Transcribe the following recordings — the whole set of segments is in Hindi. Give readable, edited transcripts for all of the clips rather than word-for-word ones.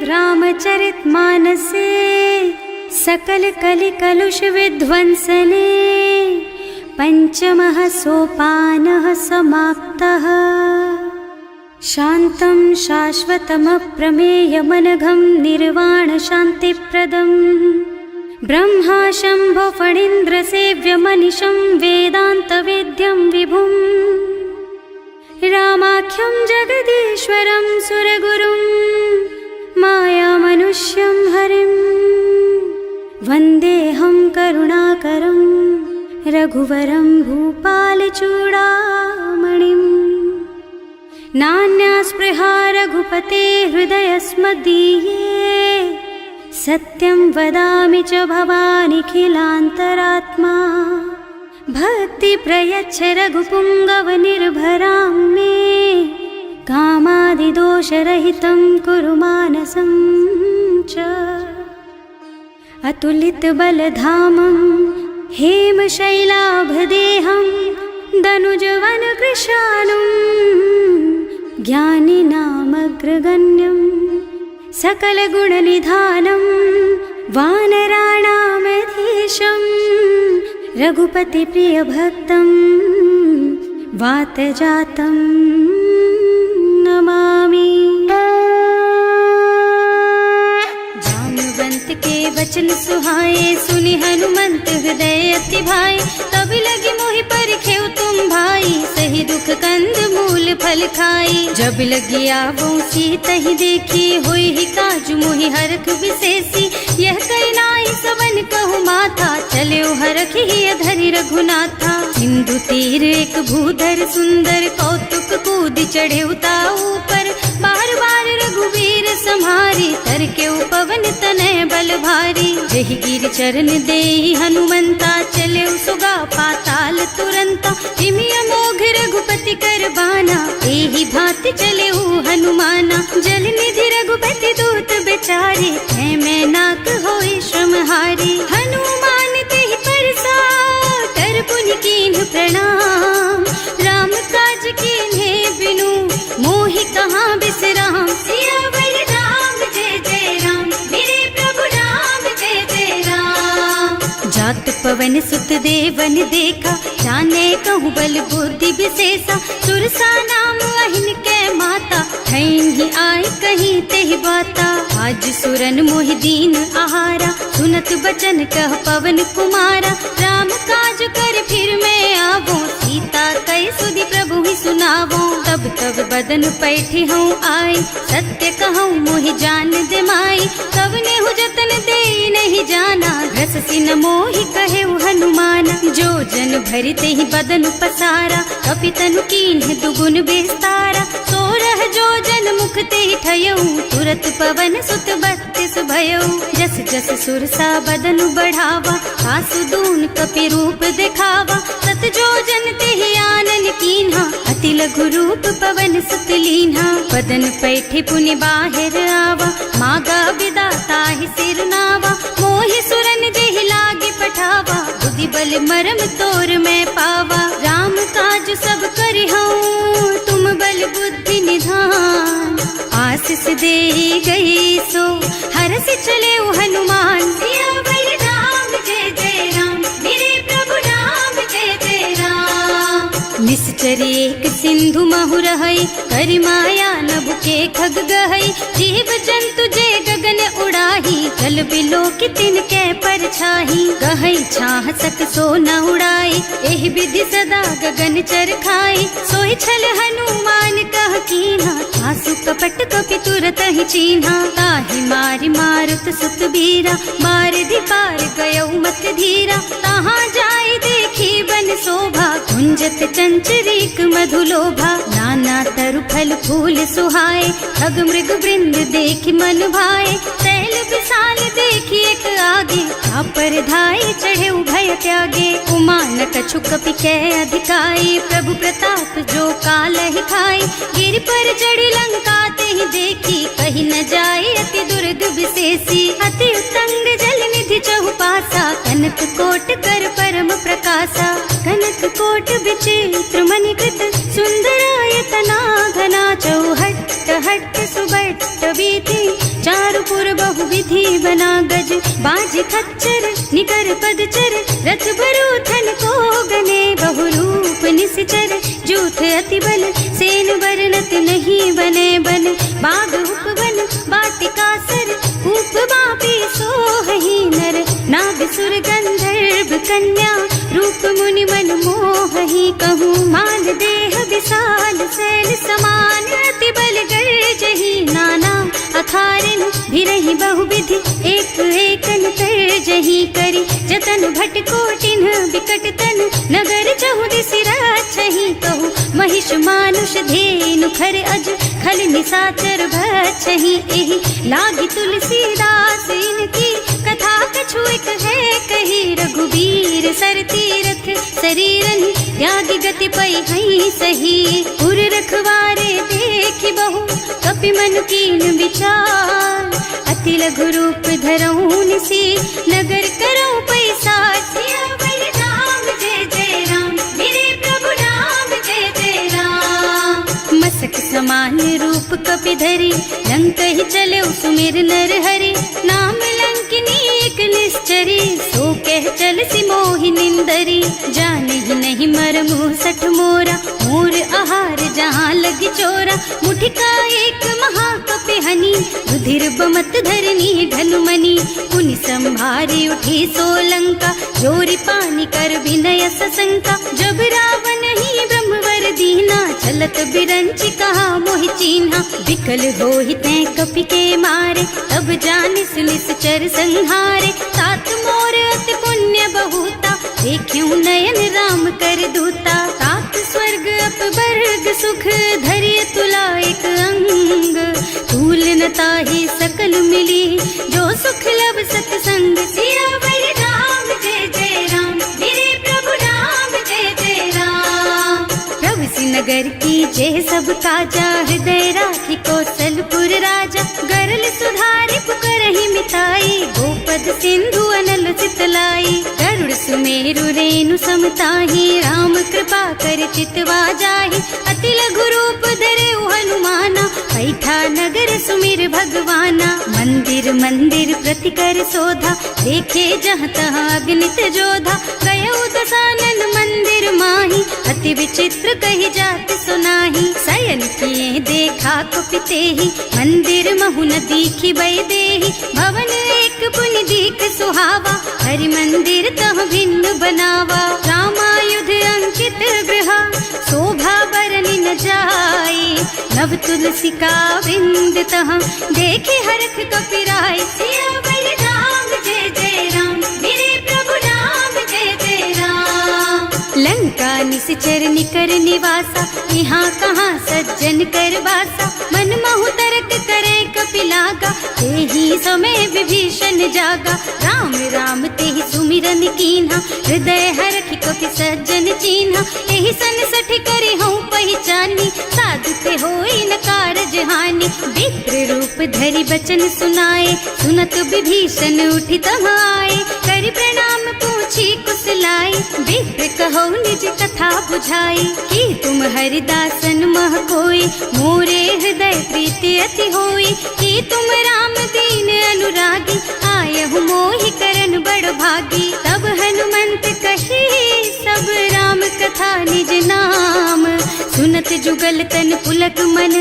रामचरितमानसे सकल कलि कलुष विध्वंसने पंचमः सोपानः समाप्तः। शान्तं शाश्वतमप्रमेयमनघं निर्वाण शान्तिप्रदम् ब्रह्मा शम्भो फणीन्द्रसेव्यमनिशं वेदान्तवेद्यं विभुम् रामाख्यं जगदीश्वरं सुरगुरुं मायामनुष्यं हरिं वन्देऽहं करुणाकरं रघुवरं भूपालचूडामणिम्। नान्यास्पृहा रघुपते हृदयस्मदीये सत्यं वदामि च भवानिखिलान्तरात्मा। भक्ति प्रयच्छ रघुपुङ्गवनिर्भरां मे कामादिदोषरहितं कुरु मानसं च। अतुलितबलधामं हेमशैलाभदेहं दनुजवनकृशानुं ज्ञानिनामग्रगण्यं सकलगुणनिधानं वानराणामधीशं रघुपतिप्रियभक्तं वातजातं नमामि। जाम्बवंत के वचन सुहाए सुनि हनुमंत हृदय अति भाई। तब लगी मोहि परखेउ तुम भाई सही दुख कंद मूल फल खाई। जब लगी आवो सीतहि देखी होई ही काजु मोहि हरख विशेषी। यह कई नाई सबन कहु माथा चले हरख ही धरि रघुनाथा। सिंधु तीर एक भूधर सुंदर कौतुक कूद चढ़े उताऊ पर। बार बार रघुवीर सम्हारी तर के पवन तनय बल भारी। जहि गिर चरण देहि हनुमंता चले सुगा पाताल तुरंता। जिमि अमोघ रघुपति कर बाना एहि भांति चले हनुमाना। जल निधि रघुपति दूत बेचारे है मैं नाक होई श्रमहारी। हनुमान तेहि परसा कर पुनि कीन्ह प्रणाम। राम काज कीन्हे बिनु मोहि कहाँ बिसराम। सियावर राम जय जय राम मेरे प्रभु राम जय जय राम। जात पवन सुत देवन देखा जाने कहूँ बल बुद्धि विशेषा। सुरसा नाम अहिन के माता ठैन ही आए कहीं तेहि बाता। आज सुरन मोहि दीन आहारा सुनत बचन कह पवन कुमारा। राम काज कर फिर मैं आवो सीता कई सुधि प्रभु ही सुनावो। तब तब बदन पैठी हूँ आई सत्य कहूँ मोहि जान दे माई। तब ने हु जतन दे नहीं जाना घस सिन मोहि कहे हनुमाना। जो जन भरि तेहि बदन पसारा कपितनु कीन्ह दुगुन विस्तारा। सोरह जो जन मुख तेहि ठयऊ तुरत पवन सुत 32 भयऊ। जस जस सुरसा बदन बढ़ावा आसु दून कपि रूप दिखावा। सत जो जन तेहि आनन कीन्हा अति लघु रूप पवन सुत लीन्हा। बदन पैठे पुनि बाहिर आवा मागा बिदा ताहि सिर नावा। मोहि सुरन जेहि लागे पठावा बुद्धि बल मरम तोर मैं पावा। राम काज सब करिहूँ तुम बल बुद्धि निधान। आशीष दे गई सो हरस चले हनुमान। सियावर राम जय जय राम मेरे प्रभु राम जय जय राम। निश्चर एक सिंधु महु रहई करि माया नभु के खग गहई। जीव जंतु जे गगन उड़ाही जल बिलो की तिनके परछाही। गहई छाह सक सो न उड़ाई एहि विधि सदा गगन चर खाई। सोई छल हनुमान कह कीन्हा आसु कपट कपि तुरत ही चीन्हा। ताहि मारि मारुत सुत बीरा मार पार गयौ मत धीरा। तहाँ जाय देखी बन शोभा कुंजत चंचरीक मधुलोभा। नाना तरु फल फूल सुहाए खग मृग वृंद देखि मन भाए। तैल विशाल देखि एक आगे पर धाय चढ़े भय त्यागे। उमा न कछु कपि कै अधिकाई प्रभु प्रताप जो काल ही खाई। गिर पर चढ़ी लंका तेहि देखी कहीं न जाए अति दुर्ग विशेषी। अति उत्तंग जल निधि चहुपासा कनक कोट कर परम प्रकाशा। कनक कोट विचित्र मणिकृत सुंदरायतना घना। चौहट्ट हट्ट सुबट्ट बीति चारु पुर बहु विधि बना गज, बाज खच्चर निकर पदचर, रथ बरूथन को गने, बहु रूप निश्चर, जूथ अति बल, सेन वर्णत नहीं बने बन, बाग उपवन बाटिका सर, कूप बापी सोहहि नर, नाग सुर गंधर्व कन्या, रूप मुनि मन मोहहि, कहूँ मान देह विशाल शैल समान, अति बल गर्जहि नाना अखारिन, भिरहि बहुविधि एक एकन तरजहि करि, जतन भट कोटिन बिकट तन, नगर चहुदिसि राछहि, कहूँ महिष मानुष धेनु खर अज, खल निसाचर भक्षहि, एहि लागी तुलसीदास इनकी, कथा कछु एक है कही, रघुबीर सर तीरथ शरीरन, त्यागी गति पै हई सही, उर रखवारे देखि बहु कपि मन कीन विचार, अति लघु रूप धरऊं निसी, नगर करऊं पैसार, सियावर राम जय जय राम, मेरे प्रभु राम जय जय राम, मसक समान रूप कपि धरि, लंक ही चले सुमिर नर हरि, नाम लंकिनी एक निश्चरी, सो कह चल सी मोहि निंदरी, जाने ही नहीं मरमु सठ मोरा, मोर आहार जहाँ लगी चोरा, मुठिका एक महाकपि हनी, रुधिर बमत धरनी धनुमनी, पुनि संभारी उठी सोलंका, जोरी पानी कर विनय सशंका, जब रावण ही ब्रह्मवर दीना, चलत बिरंचि कहा मोहि चीन्हा, विकल होहि तै कपि के मारे, तब जानिस निश्चर संहारे, तात मोर अति पुण्य बहुता, देखियो नयन राम कर दूता, तात स्वर्ग अपवर्ग सुख, धैर्य तुला एक अंग, तूल न ताहि सकल मिली, जो सुख लब सतसंग, सियावर राम जय जय राम, मेरे प्रभु राम जय जय राम, प्रभु नगर की जय सब काजा, हृदय राखी कौशलपुर राजा, गरल सुधारि पुकरहि मिताई, गोपद सिंधु अनल चितलाई, गरुड़ सुमेरु रेणु समताहि, राम कृपा कर चितवा जाहि, अति लघु रूप धरे हनुमाना, बैठा नगर सुमिर भगवाना, मंदिर मंदिर प्रति कर शोधा, देखे जहाँ तहाँ अगणित जोधा, गयो दशानन मंदिर माही, अति विचित्र कही जात सुनाही, शयन किए देखा कुपितेहि, मंदिर महु न दीखी बै देहि, भवन एक पुनि दीख सुहावा, हरि मंदिर तह भिन्न बनावा, रामायुध अंकित गृहा, शोभा बरनि न जाई, नव तुलसी का बिंद तहाँ, देखे हरख कपिराई, सियावर राम जय जय राम, मेरे प्रभु राम जय जय राम, लंका निश्चर निकर निवासा, यहाँ कहाँ सज्जन कर बासा, मन महु तरक करे कपिलागा, तेहि समय विभीषण जागा, राम राम तेहि सुमिरन कीन्हा, हृदय हरखि कपि सज्जन चीन्हा, एहि सन सठ करि हूँ पहचानी, साधु ते होई न कारज हानि, विप्र रूप धरि बचन सुनाए, सुनत विभीषण उठि तहाँ आए, करि प्रणाम पूछी कुशलाई, विप्र कहो निज कथा बुझाई, कि तुम हरिदासन मह कोई, मोरे हृदय प्रीति अति होई, कि तुम राम दीन अनुरागी, आयहु मोहि करन बड़ भागी, तब हनुमंत कही सब राम कथा निज नाम, सुनत जुगल तन पुलक मन,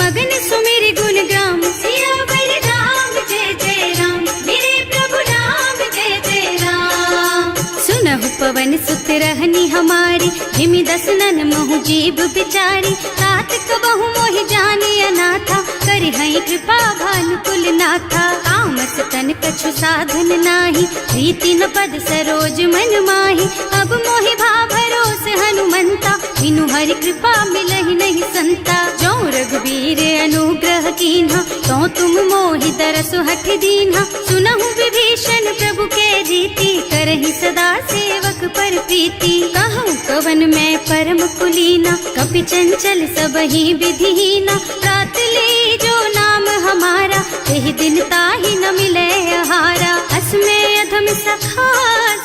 मगन सुमिर गुण ग्राम, सियावर राम जय जय राम, मेरे प्रभु राम जय जय राम, सुनहु पवन सुत रहनी हमारी, हिमि दसनन महु जीव बिचारी, तात कबहु मोहि जानी अनाथा, करि हई कृपा भानुकुल नाथा, तामस तन कछु साधन नाही, प्रीति न पद सरोज मन माही, अब मोहि भा भरोस हनुमंता, बिनु हरि कृपा मिलहि नहीं संता, जो रघुबीर अनुग्रह कीन्हा, तो तुम मोहि दरसु हठ दीन्हा, सुनहु विभीषण प्रभु के रीति, करहि सदा सेवक पर प्रीति, कहूँ कवन मैं परम कुलीना, कपि चंचल सबहि विधिहीना, रात ले जो नाम हमारा, तेहि दिन ताहि न मिले आहारा, असमय अधम सखा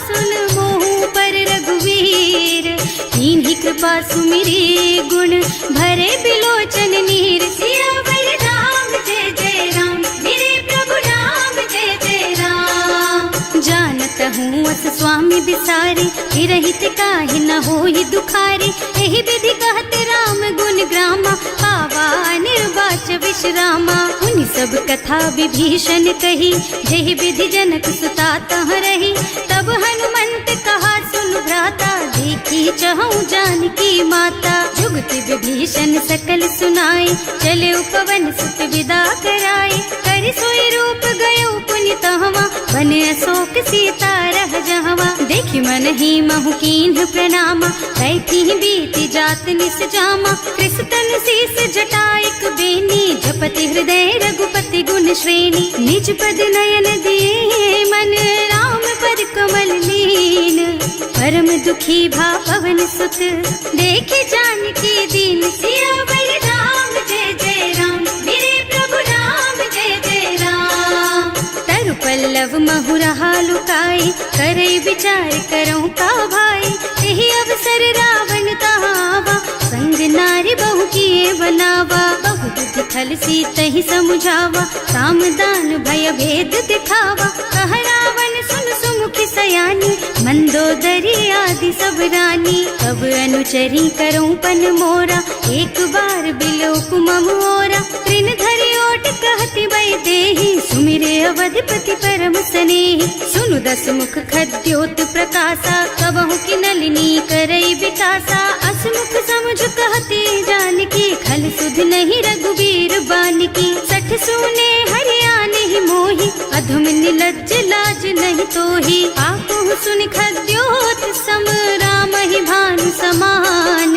सुन मोहु पर रघुवीर, कीन्ही कृपा सुमिरी गुण, भरे बिलोचन नीर, सियावर राम जय जय राम, मेरे प्रभु करहूँ अस स्वामी बिसारी, हिरहित काहि न होहि दुखारी। एहि विधि कहत राम गुण ग्रामा, पावा निर्वाच विश्रामा। उनि सब कथा विभीषण कही, जेहि विधि जनक सुता तह रही। तब हनुमंत कहा सुन भ्राता, देखी चहु जानकी माता। जुगति विभीषण सकल सुनाई, चले उपवन सुत विदा कराई। कर सोई रूप गयो पुनि तहवा, बने अशोक सीता रह जहवा। देखि मन ही महु कीन्ह प्रणामा, कैथी बीति जात निस जामा। कृष्ण शीस जटायक बेनी, जपति हृदय रघुपति गुण श्रेणी। निज पद नयन दिए मन, राम पद कमल लीन। परम दुखी भा पवन सुत, देखे जानकी दीन। सियावर राम जय जय राम, मेरे प्रभु राम जय जय राम। तरु पल्लव महुरहा लुकाई, करई विचार करऊं का भाई। यही अवसर रावण तहावा, संग नारी बहु किए बनावा। बहु बुद्धि खल सीतहि समुझावा, साम दान भय भेद दिखावा। कह रावण सुन सुमुखी सयानी, मंदोदरी आदि सब रानी। तब अनुचरी करऊं पन मोरा, एक बार बिलोक मम ओरा। त्रिन धरि ओट कहति वै देहि, सुमिरे अवधपति परम स्नेहि। सुनु दस मुख खद्योत प्रकाशा, कबहु की नलिनी करई विकासा। असमुख समुझ कहती जानकी, खल सुध नहीं रघुबीर बानकी। सठ सुने हरियाणा ही मोहि, अधम निलज्ज लाज नहीं तोहि। आपहु सुनि खद्योत सम, राम ही भानु समान।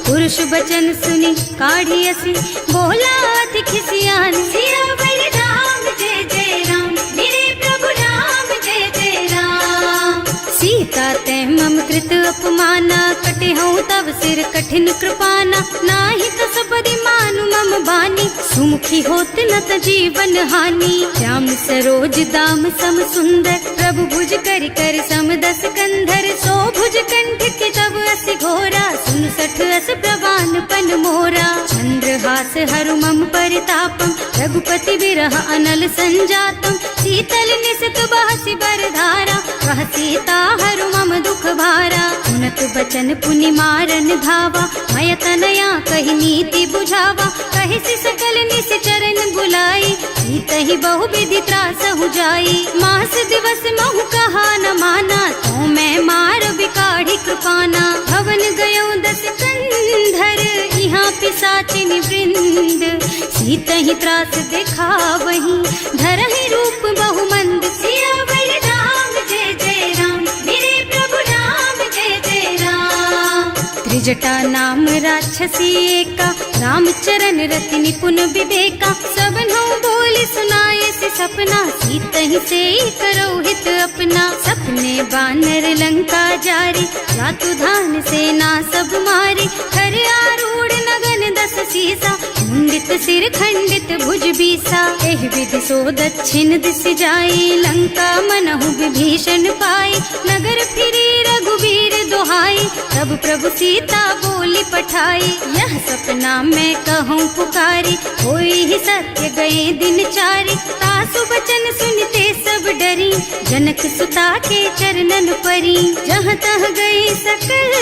पुरुष बचन सुनि काढ़ी असी, बोला अति खिसियान। सियावर राम जय जय राम, मेरे प्रभु राम जय जय राम। सीता ते मम कृत अपमाना, कटे हूँ तब सिर कठिन कृपाना। नाही तो सबदि मानु मम बानी, सुमुखी होत न त जीवन हानि। श्याम सरोज दाम सम सुंदर, प्रभु भुज कर कर सम दस कंधर। सो भुज कंठ के तब अस घोरा, सुन सठ अस प्रवान पन मोरा। चंद्रहास हरु मम परितापम, रघुपति विरह अनल संजातम। शीतल निसत बहसि बरधारा, कह सीता हरु मम दुख भारा। सुनत बचन पुनि मारन धावा, मय तनया कहि नीति बुझावा। कहि सि सकल निश्चरण बुलाई, सीतहि बहु विधि त्रासहु जाई। मास दिवस महु कहा न माना, तो मैं मार बिकाढ़ी कृपाना। भवन गयो दस कंधर, यहाँ पिशाचिनी वृंद। सीतहि त्रास दिखावहि, धरहि रूप बहु मंद। सियावर राम जय जय राम, मेरे प्रभु राम जय जय राम। त्रिजटा नाम राक्षसी एका, रामचरण रति निपुण विवेका। सबनों बोली सुनाए से सपना, सीतहि से करो हित अपना। सपने बानर लंका जारी, जातु धान सेना सब मारी। कर आरूढ़ नगन दस सीसा, मुंडित सिर खंडित भुज बीसा। एहि विधि सो दक्षिण दिस जाई, लंका मनहु विभीषण पाई। नगर फिरी रघुबीर दुहाई, तब प्रभु सीता बोली पठाई। यह सपना मैं कहूँ पुकारी, होई ही सत्य गए दिन चारी। तासु बचन सुनते सब डरी, जनक सुता के चरणन परी। जहाँ तह गई सकल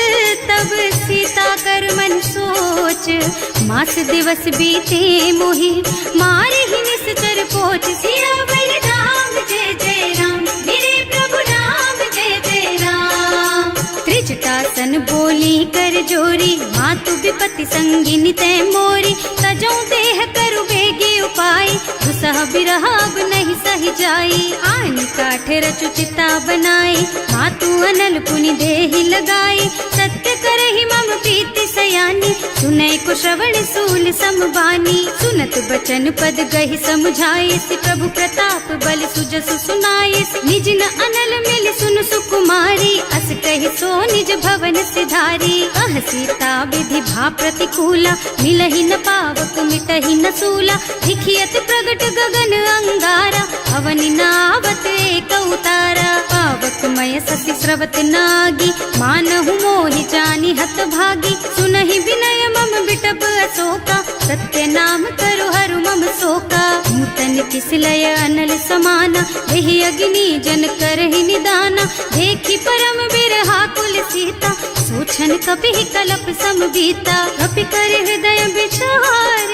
तब सीता कर मन सोच। मास दिवस बीते मोहि, मारे ही निश्चर पोच। सियावर राम जय जय राम, मेरे प्रभु राम जय जय राम। त्रिजटासन बोली कर जोरी, मातु विपति संगिनी तै मोरी। तजो देह करु बेगी उपाय, दुसह बिरह अब नहीं सही जाई। आन काठ रचु चिता बनाई, मातु अनल पुनि देहि लगाई। सत्य करहि मम प्रीति सयानी, सुनै को श्रवण सूल समबानी। सुनत बचन पद गहि समुझाइस, प्रभु प्रताप बल सुजसु सुनाइस। निज न अनल मिल सुन सुकुमारी, अस कहि सो निज भवन सिधारी। कह सीता विधि भा प्रतिकूला, मिलहि न पावक मिटहि न सूला। दिखियत प्रगट गगन अंगारा, अवनि नावत एक उतारा। पावक मय ससि स्रवत नागी, मानहु मोहि जानि हत भागी। सुनहि विनय मम बिटप अशोका, सत्य नाम करु हरु मम शोका। नूतन किस लय अनल समाना, एहि अग्नि जन करहि निदाना। देखी परम बिरहा कुल सीता, सोचन कपि कलप सम बीता। कपि कर हृदय विचार,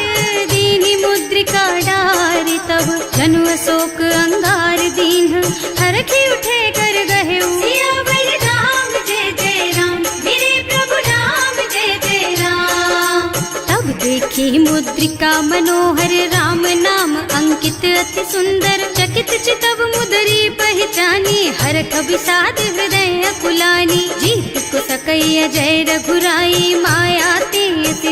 दीनी मुद्रिका डारी। तब जनु अशोक अंगार दीन, हरखी उठे कर गहे सियावर राम जय जय राम, मेरे प्रभु राम जय जय राम। तब देखी मुद्रिका मनोहर, राम नाम अंकित अति सुंदर। चकित चितव मुदरी पहचानी, हरख विषाद हृदय अकुलानी। जीत को सकैया जय रघुराई, माया ते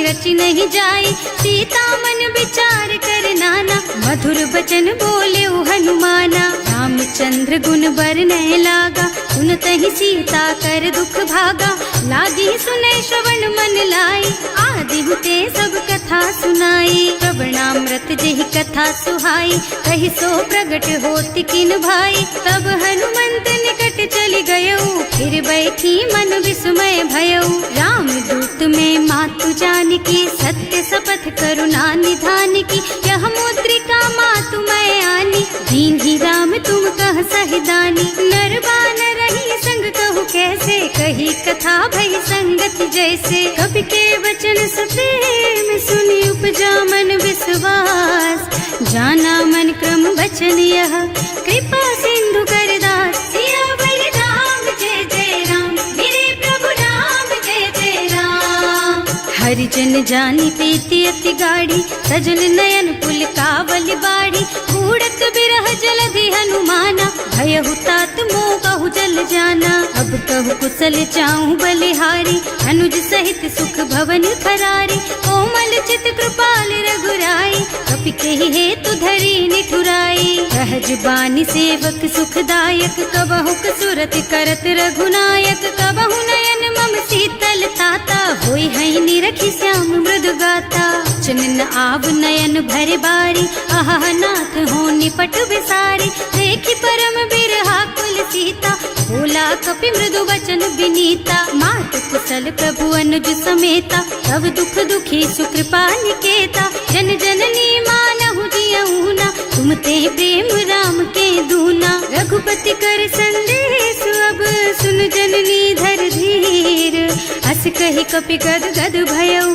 रच नहीं जाई। सीता मन विचार कर नाना, मधुर बचन बोले हनुमाना। रामचंद्र गुण बरनय लागा, सुनतहि सीता कर दुख भागा। लागी सुनै श्रवण मन लाई, आदि हुते सब कथा सुनाई। प्रवणामृत जेहि कथा सुहाई, कहि सो प्रगट होति किन भाई। तब हनुमंत निकट चली गयऊ, फिर बैठी मन विस्मय भयऊ। राम दूत में मातु जानकी, सत्य शपथ करुणा निधान की। यह मुद्रिका मातु मैं आनी, दीन्ही राम तुम कह सहिदानी। नर बानर रही संग कहु कैसे, कही कथा भई संगति जैसे। कवि के वचन सप्रेम सुनि उपजा मन विश्वास। जाना मन क्रम वचन यह, कृपा सिंधु कर दास। सियावर राम जय जय राम, मेरे प्रभु राम जय जय राम। हरिजन जानी प्रीति अति गाढ़ी, सजल नयन पुल कावल बाड़ी। बूढ़त बिरह जलधि हनुमाना, भयहु तात मोह कहु जल जाना। अब कहु कुशल चाहूं बलिहारी, अनुज सहित सुख भवन फरारी। कोमल चित कृपाल रघुराई, कपि केहि हेतु धरी निठुराई। सहज बानी सेवक सुखदायक, कबहु कसुरत करत रघुनायक। कबहु नयन मम शीतल ताता, होई हई निरखी श्याम मृदु गाता। चनन आव नयन भरे बारी, आहा नाथ हो निपट विसारी। देखी परम बिरहा कुल सीता, बोला कपि मृदु वचन विनीता। मात कुशल प्रभु अनुज समेता, तब दुख दुखी सुकृपा निकेता। जन जननी मानहु जियऊना, तुम ते प्रेम राम के दूना। रघुपति कर संदेश अब सुन जननी धर धीर। हस कहि कपि गद गद भयऊ,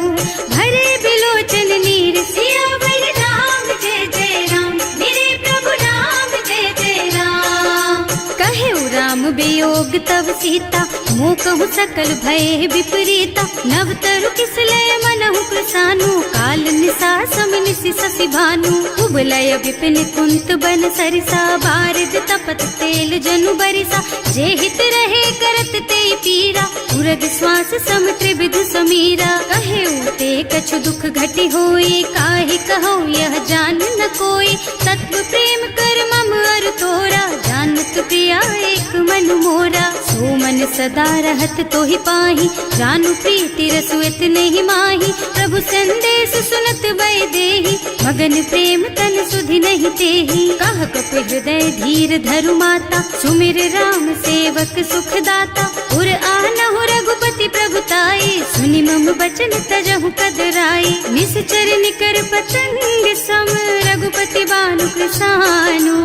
भरे बिलोचन नीर। सियावर राम जय जय राम, मेरे प्रभु राम जय जय राम। कहे राम वियोग तब सीता, मोह कहु सकल भय विपरीता। नव तरु किसलय मनहु प्रसानु, काल निसा समिनिसि शशि भानु। उबलय विपिन कुंत बन सरिसा, बारिद तपत तेल जनु बरिसा। जे हित रहे करत ते पीरा, उरग श्वास सम त्रिविध समीरा। कहे ते कछु दुख घटि होई, काहे कहो यह जान न कोई। तत्व प्रेम कर मम अर तोरा, जानत प्रिया एक मन मोरा। सो मन सदा रहत तोहि पाहि, जानु प्रीति रसु इतने माही। प्रभु संदेश सुनत भय देहि, मगन प्रेम तन सुधि नहीं तेहि। कह कपि हृदय धीर धरु माता, सुमिर राम सेवक सुख दाता। उर आनहु रघुपति प्रभुताई, सुनि मम बचन तजहु कदराई। निश्चर निकर पतंग सम, रघुपति बानु कृसानु।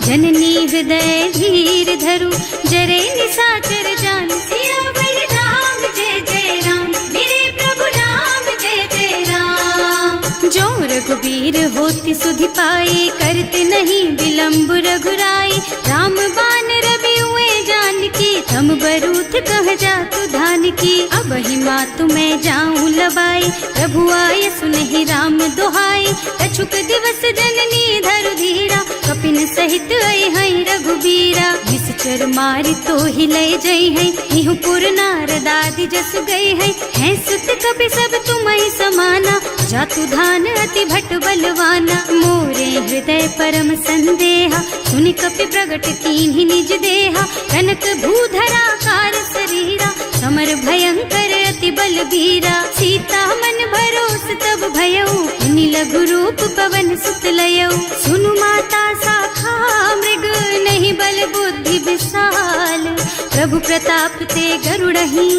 जननी हृदय धीर धरु, जरे निशाचर जानु। सियावर राम जय जय राम, मेरे प्रभु राम जय जय राम। जो रघुबीर होति सुधि पाए, करते नहीं विलम्ब रघुराई। राम बान रवि हुए जानकी, थम बरूथ कह जातु धान की। अब ही मातु मैं जाऊं लबाई, प्रभु आय सुनहि राम दुहाई। कछुक दिवस जननी धरु धीरा, कपिन सहित आई हई रघुबीरा। निश्चर मारि तो ही लय जई है, इहु पुर नारद आदि जस गई है। हैं सुत कपि सब तुम्हि समाना, जातु धान अति भट बलवाना। मोरे हृदय परम संदेहा, सुनि कपि प्रगट कीन्हि निज देहा। कनक भूधरा कार शरीरा, समर भयंकर अति बलबीरा। सीता मन भरोस तब भयऊ, मुनि लघु रूप पवन सुत लयऊ। सुनु माता शाखा मृग, नहीं बल बुद्धि विशाल। प्रभु प्रताप ते गरुड़हि,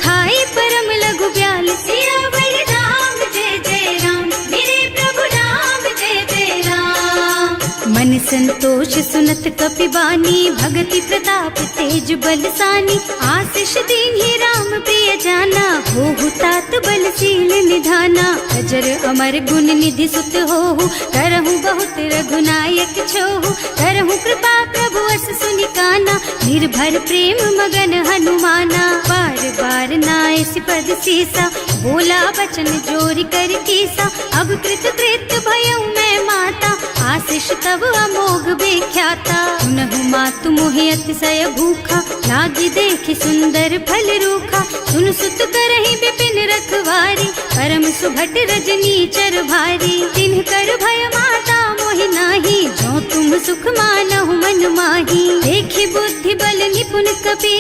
खाई परम लघु ब्याल। सियावर राम जय जय राम, मेरे प्रभु राम जय जय राम। मन संतोष सुनत कपिबानी, भगति प्रताप तेज बलसानी। आशीष दीन्हि राम प्रिय जाना, होहु तात बलशील निधाना। अजर अमर गुण निधि सुत होहु, करहु बहुत रघुनायक छोहु। करहु कृपा प्रभु अस सुनि काना, निर्भर प्रेम मगन हनुमाना। बार बार नाय सिपद सीसा, बोला बचन जोरि कर कीसा। अब कृत कृत भयउ मैं माता, आशीष तब अमोघ बेख्याता। सुनहु मातु मोहि अतिशय भूखा, लागी देखि सुंदर फल रूखा। सुन सुत करहि विपिन रखवारी, परम सुभट रजनी चर भारी। तिन्ह कर भय माता मोहि नाही, जो तुम सुख मानहु मन माही। देखि बुद्धि बल निपुण कपि,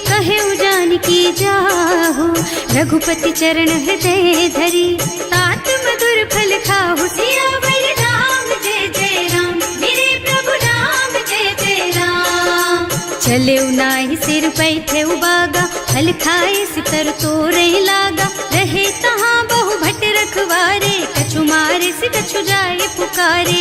कहे जानकी जाहु। रघुपति चरण हृदय धरी, तात मधुर फल खाहु। सियावर राम जय जय राम, मेरे प्रभु राम जय जय राम। चले नाहि सिर पैठे उबागा, फल खाए सितर तोरे लागा। रहे तहाँ बहु भट रखवारे, कछु मारे से कछु जाए पुकारे।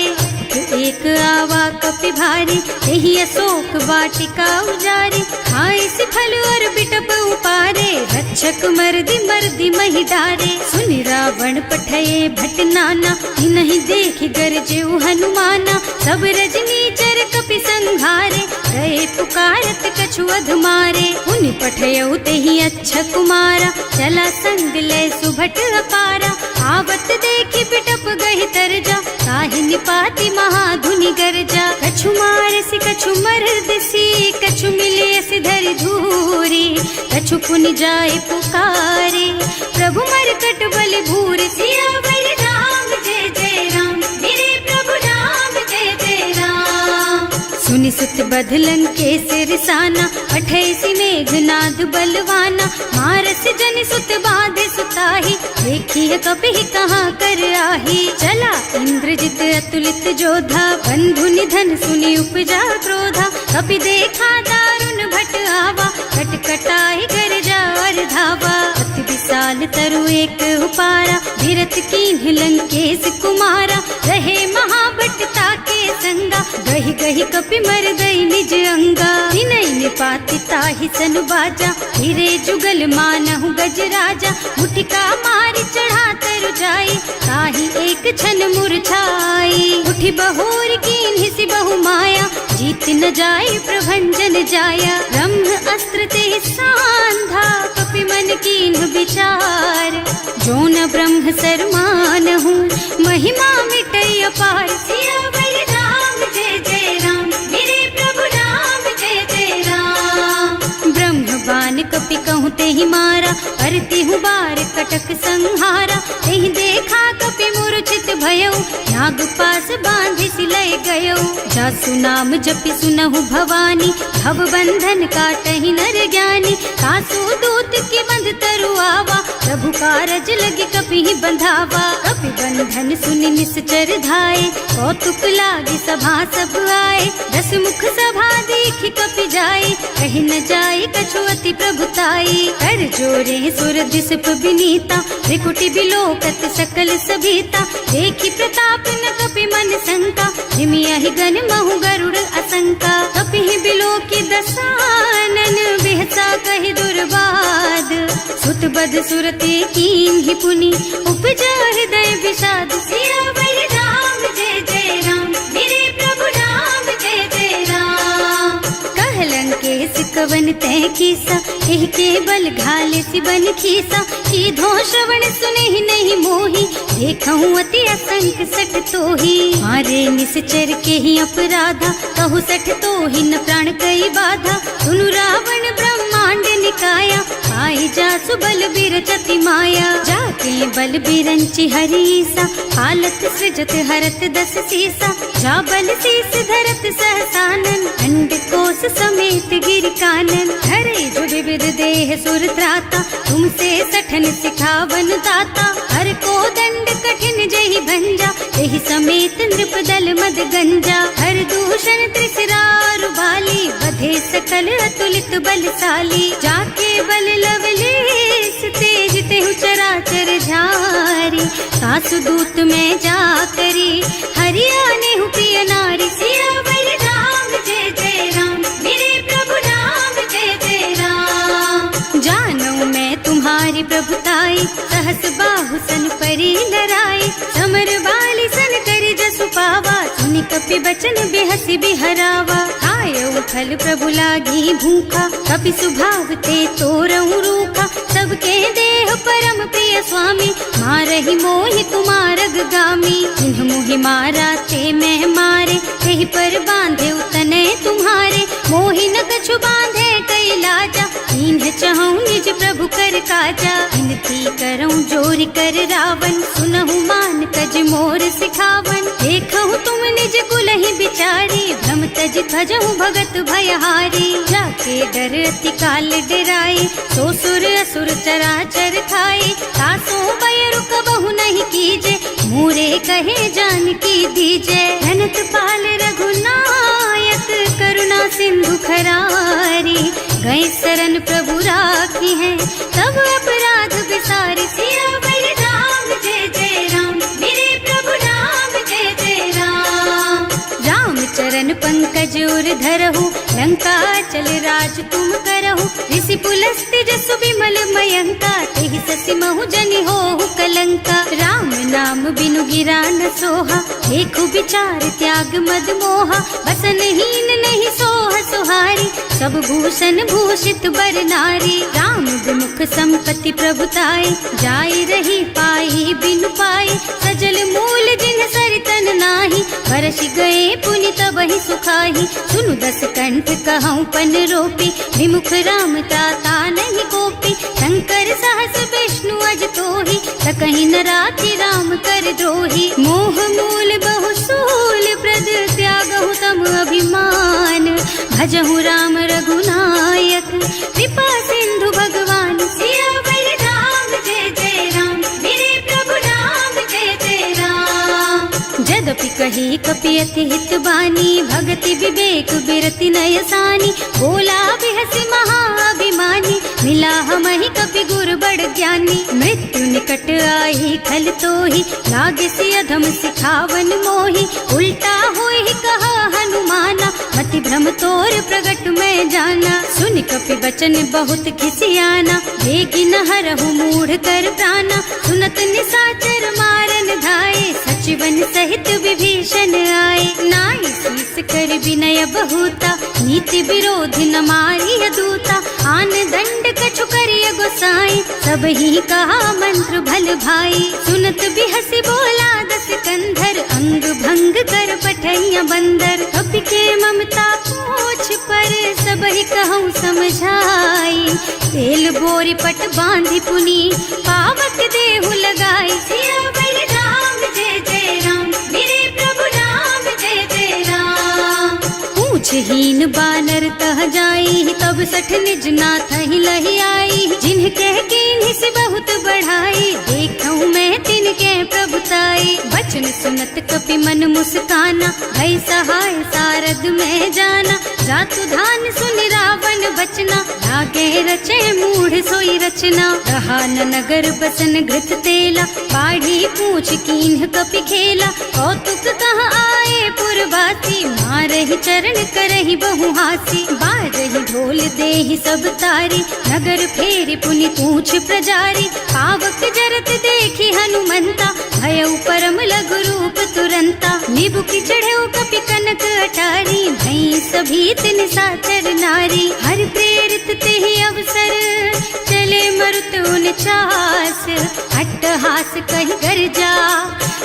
एक आवा कपि भारी, यही अशोक वाटिका उजारी। खाए से फल और बिटप उपारे, रक्षक मर्दी मर्दी मही डारे। सुनि रावण पठये भट नाना, नहीं देखि गरजे हनुमाना। सब रजनी चर कपि संघारे, गए पुकारत कछु अधमारे। उनि पठयउ तेहि अच्छा कुमारा, चला संग लय सुभट अपारा। आवत देखि बिटप गहि तरजा, ताहि निपाति महाधुनि गरजा। कछु मारसि कछु मरदसी, कछु मिले सिधरि धूरी। कछु पुनि जाय पुकारे, प्रभु मरकट बल भूरि। सियावर राम जय जय राम, मेरे प्रभु राम जय जय राम। सुनि सुत बधलन के सिरसाना, पठैसि मेघनाद बलवाना। मारस जन सुत बाधे सुताही, देखी है कपि कहाँ कर आही। चला इंद्रजित अतुलित जोधा, बंधु निधन सुनि उपजा क्रोधा। कपि देखा दारुण भट आवा, कटकटाई गरजा और धावा। अति विशाल तरु एक उपारा, धीरथ कीन्ह लंकेश कुमारा। रहे महाभट ताके संगा, गहि गहि कपि मर गई निज अंगा। तिनहि निपाति ताहि सन बाजा, हिरे जुगल मानहु गजराजा। मुठिका मारि चढ़ा तरु जाई, ताहि एक छन मुरझाई। उठि बहोर कीन्हि सि बहु माया, जीत न जाय प्रभंजन जाया। ब्रह्म अस्त्र ते सांधा, कपि मन कीन्ह विचार। जो न ब्रह्म सर मानहु, महिमा मिटै अपार। सियावर राम जय जय राम, मेरे प्रभु राम जय जय राम। ब्रह्म बान कपि कहूँ तेहि मारा, परति हूँ बार कटक संहारा। तेहि देखा कपि मूर्छित भयउ, नाग पास बांधि सिलय गयउ। जासु नाम जपि सुनहु भवानी, भव बंधन काटहि नर ज्ञानी। सासु दूत के बंध तरु आवा, प्रभु कारज लगे कपि बंधावा। कपि बंधन सुनि निश्चर धाये, कौतुक लागी सभा सब आए। दस मुख सभा देखि कपि जाए, कहि न जाए कछु अति प्रभुताई। कर जोरे सुर दिसप विनीता, त्रिकुटि बिलोकत सकल सभीता। देखि प्रताप न कपि मन शंका, हिमियहि गन महु गरुड़ असंका। कपि बिलोकि दसानन, बिहसा कहि दुर्बाद। सुत बध सुरते कीन्हि पुनि, उपजा हृदय विषाद। सियावर राम जय जय राम, मेरे प्रभु राम जय जय राम। कहलन के सिकवन तय कीसा, एहि के बल घाले सि बन खीसा। सीधो श्रवण सुने नहीं मोही, देखहु अति असंख सठ तोही। मारे निश्चर के ही अपराधा, कहु सठ तोही न प्राण कई बाधा। सुनु रावण ब्रह्मांड निकाया, आई जासु बल बिरचति माया। जाके बल बिरंचि हरीसा, हालत सृजत हरत दस सीसा। जा बल शीस धरत सहसानन, अंड कोस समेत गिर कानन। हरे जो विविध देह सुर त्राता, तुमसे सठन सिखावन दाता। हर को दंड कठिन जहि भंजा, एहि समेत नृप दल मद गंजा। हर दूषण त्रिसरारु बाली, बधे सकल अतुलित बलशाली। जाके बल लवलेस तेज तेहु चराचर झारी। सासु दूत में जा करी, हरियाणे हु प्रिय नारी। सियावर आई, सहस बाहु सन परी लराई, समर बाली सन करि जसु पावा, सुनि कपि बचन बिहसि बिहरावा। खायउ फल प्रभु लागी भूखा, कपि सुभाव ते तोरहु रूखा, सबके देह परम प्रिय स्वामी, मारहि मोहि तुमारग गामी। जिन्ह मोहि मारा ते मैं मारे, तेहि पर बांधे उतने तुम्हारे, मोहि न कछु बांधे कई लाजा, इन्ह चहु निज प्रभु कर काजा। विनती करऊं जोरि कर रावण, सुनहु मान कज मोर सिखावन, देखहु तुम निज कुलहि बिचारी, भ्रम तज भजहु भगत भयहारी। जाके डर अति काल डराई, सो सुर असुर चराचर खाए, तासो बयरु कबहु नहीं कीजे, मोरे कहे जानकी दीजे। धनत पाल रघुनायक, करुणा सिंधु खरारी, गए शरण प्रभु राखी है, तब अपराध विसारी। सियावर राम जय जय राम, मेरे प्रभु राम जय जय राम। राम चरण पंकज उर धरहु, लंका चल राज तुम करहु, ऋषि पुलस्त्य जसु विमल मयंका, तेहि ससि महु जनि होहु कलंका। राम नाम बिनु गिरा न सोहा, देखु विचार त्याग मद मोहा, बसनहीन नहीं सोह सुहारी, सब भूषण भूषित बर नारी। राम विमुख संपत्ति प्रभुताई, जाई रही पाई बिनु पाई, सजल मूल जिन सरितन नाही, बरसि गए पुनि तबहि सुखाही। सुनु दस कंठ कहऊँ पन रोपी, विमुख राम ताता नहीं कोपी, शंकर सहस विष्णु अज तोहि, सकहि न राखि राम कर द्रोही। मोह मूल बहु सूल प्रद, त्यागहु तम अभिमान, भजहु राम रघुनायक, कृपा सिंधु भगवान। सियावर राम जय जय राम, मेरे प्रभु राम जय जय राम। जदपि कही कपि अति हित बानी, भगति विवेक बिरति नय सानी, बोला बिहसि महाअभिमानी, मिला हमहि कपि गुर बड़ ज्ञानी। मृत्यु निकट आई खल तोहि, लागे सि अधम सिखावन मोहि, उल्टा होहि कहा हनुमाना, मति भ्रम तोर प्रगट मैं जाना। सुनि कपि बचन बहुत खिसियाना, देखि न हरहु मूढ़ कर प्राणा, सुनत निशाचर मारन धाये, सचिवन सहित विभीषण आए। नाई शीस कर विनय बहुता, नीति विरोधी न मारिय दूता, आन दंड कछु करिय गोसाई, सब ही कहा मंत्र भल भाई। सुनत बिहसि बोला दस कंधर, अंग भंग कर पठैया बंदर, कपि के ममता पूछ पर, सब ही कहूँ समझाई। तेल बोरी पट बांधि पुनी, पावक देहु लगाई। सियावर राम जय जय राम, मेरे प्रभु राम जय जय राम। पूछहीन बानर तह जाई, तब सठ निज नाथ ही लही आई, जिन्ह कह कीन्हि से बहुत बढ़ाई, देखऊँ मैं तिनके प्रभुताई। बचन सुनत कपि मन मुस्काना, भई सहाय सारद में जाना, जातु धान सुनि रावण बचना, लागे रचे मूढ़ सोई रचना। रहा न नगर बसन घृत तेला, बाढ़ी पूछ कीन्ह कपि खेला, कौतुक कहाँ आए पुरवासी, मारहि चरण करहि बहु हासी। बारहि ढोल देहि सब तारी, नगर फेरि पुनि पूछ प्रजारी, पावक जरत देखि हनुमंता, भयउ परम लघु रूप तुरंता। निबुकि चढ़ऊ कपि कनक अटारी, भई सभीत निशाचर नारी। हर प्रेरित तेहि अवसर, चले मरुत उनचास, अट्टहास कहि गर्जा,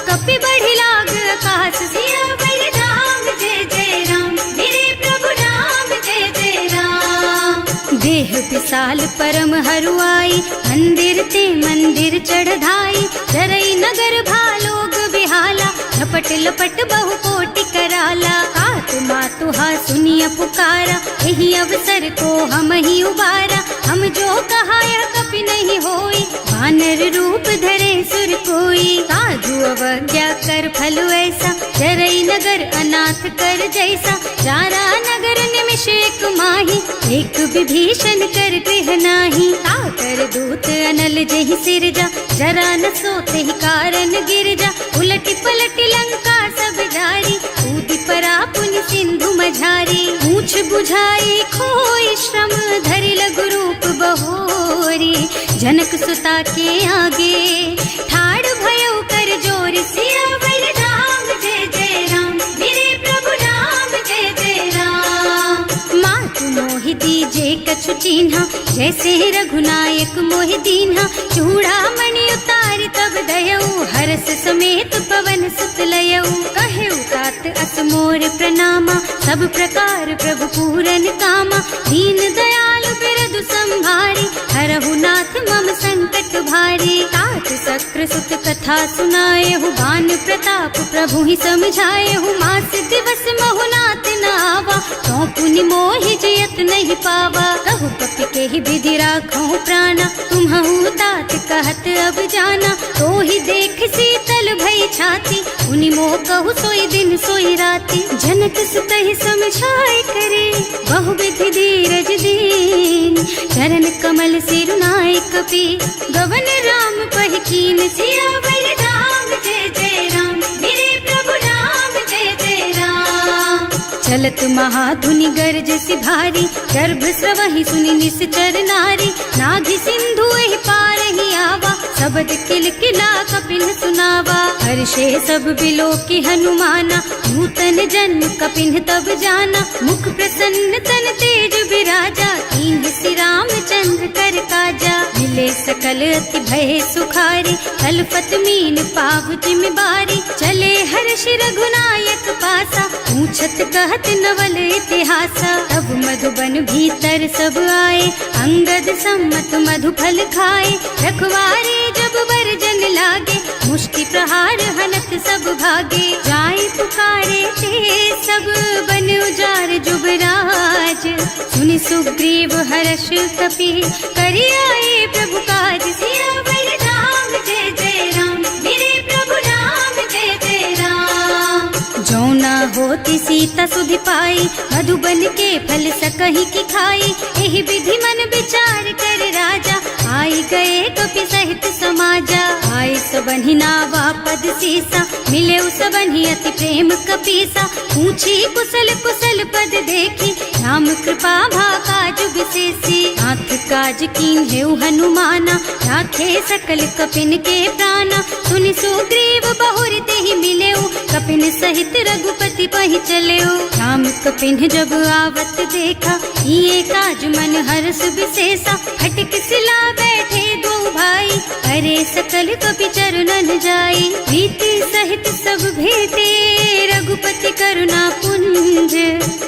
कपि बढ़ि लाग आकाश। सियावर राम जय जय राम, मेरे प्रभु राम जय जय राम। देह विशाल परम हरुआई, मंदिर ते मंदिर चढ़ाई, जरई नगर भालोग बिहाला, लपट लपट बहु कोटि कराला। आत्मा तुहा सुनिय पुकारा, यही अवसर को हम ही उबारा, हम जो कहा यह कपि नहीं होई, वानर रूप धरे सुर कोई। साधु अवज्ञा कर फल ऐसा, जरई नगर अनाथ कर जैसा, जारा नगर निमिष एक माही, एक विभीषण कर गृह नाही। ताकर दूत अनल जहि सिरजा, जरा न सोते ही कारण गिरजा, उलटि पलटि लंका सब जारी, कूदि परा पुनि सिंधु मझारी। पूछ बुझाई खोई श्रम, धरि लघु रूप बहोरी, जनक सुता के आगे ठाड़ भयो कर जोर, सियावर राम जय जय राम, मेरे प्रभु राम जय जय राम। मात मोहि दीजे कछु चिन्हा, जैसे रघुनायक मोहि दीन्हा। चूड़ामणि उतारि तब दयऊ, हरस समेत पवन सुत लयऊ। कहेउ तात अस मोर प्रणामा, सब प्रकार प्रभु पूरन कामा। दीन दयाल बिरदु संभारी, हरहु नाथ मम संकट भारी। तात सक्र सुत कथा सुनाएहु, बान प्रताप प्रभु ही समझाएहु। मास दिवस महु नाथ न आवा, तो पुनि मोहि जियत नहीं पावा। कहु कपि केहि विधि राखहु प्राणा, तुम्हु तात कहत अब जाना। तो ही देख शीतल भई छाती, उनि मोह कहु सोई दिन सोई राती। जनक सुतहि समझाए करे, बहु विधि धीरज दीन। चरण कमल सिरुनाए कपि, गवन राम पहि कीन। सियावर राम जय जय राम, मेरे प्रभु राम जय जय राम। चलत महाधुनि गरजसि भारी, गर्भ स्रवहि सुनि निश्चर नारी। नाभि सिंधु एहि पारहि आवा, शब्द किलकिला कपिन सुनावा। हर्षे सब बिलोकि हनुमाना, नूतन जन्म कपिन तब जाना। मुख प्रसन्न तन तेज विराजा, कीन्ह श्री रामचंद्र कर काजा। मिले सकल अति भय सुखारी, कलपत मीन पाव जिम बारी। चले हर्ष रघुनायक पासा, पूछत कहत नवल इतिहासा। तब मधुबन भीतर सब आए, अंगद सम्मत मधु फल खाए। रखवारे जब बरजन लागे, मुष्टि प्रहार हनत सब भागे। जाय पुकारे ते सब बन उजार जुबराज। सुनि सुग्रीव हर्ष कपि, करि आए प्रभु काज। सियावर राम जय जय राम, मेरे प्रभु राम जय जय राम। जो ना होती सीता सुधि पाई, मधुबन के फल सकहि की खाई। एहि विधि मन विचार कर राजा, आई गए कपि सहित समाजा। आए सबन्हि नावा पद सीसा, मिले सबन्हि अति प्रेम कपीसा। पूछी कुशल कुशल पद देखी, राम कृपा भाका जुग विशेषी। नाथ काज कीन्हेउ हनुमाना, राखे सकल कपिन के प्राणा। सुनि सुग्रीव बहुर तेहि मिलेउ, कपिन सहित रघुपति पहि चलेउ। राम कपिन जब आवत देखा, ये काज मन हर्ष विशेषा। फटक सिला बैठे दो भाई, अरे सकल कपि चरणन जाई। प्रीति सहित सब भेटे, रघुपति करुणा पुंज।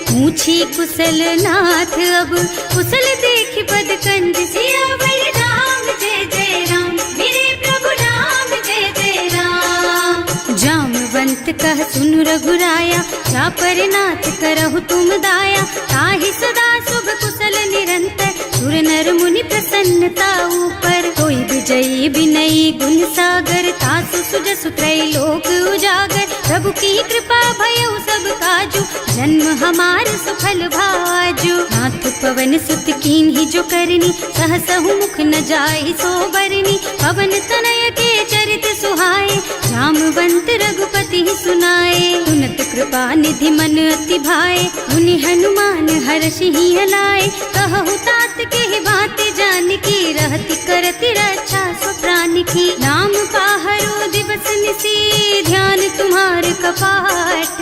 पूछी कुशल नाथ अब, कुशल देखि पद कंज। सियावर राम जय जय राम, मेरे प्रभु राम जय जय राम। जामवंत कह सुनु रघुराया, जा पर नाथ करहु तुम दाया। ताहि सदा शुभ कुशल निरंतर, सुर नर मुनि प्रसन्नता ऊपर। कोई विजयी विनयी गुण सागर, तासु सुजसु त्रैलोक उजागर। प्रभु की कृपा भयउ सब काजू, जन्म हमार सुफल भाजू। नाथ पवन सुत कीन्ही जो करनी, सहसहु मुख न जाहि सो बरनी। पवन तनय के चरित सुहाए, जामवंत रघुपति सुनाए। सुनत कृपा निधि मन अति भाए, मुनि हनुमान हर्षि हलाए। कहु तात के बात जान की, रहति करति रक्षा सो प्राण की। नाम पाहरो दिवस निसी, ध्यान तुम्हार कपाट।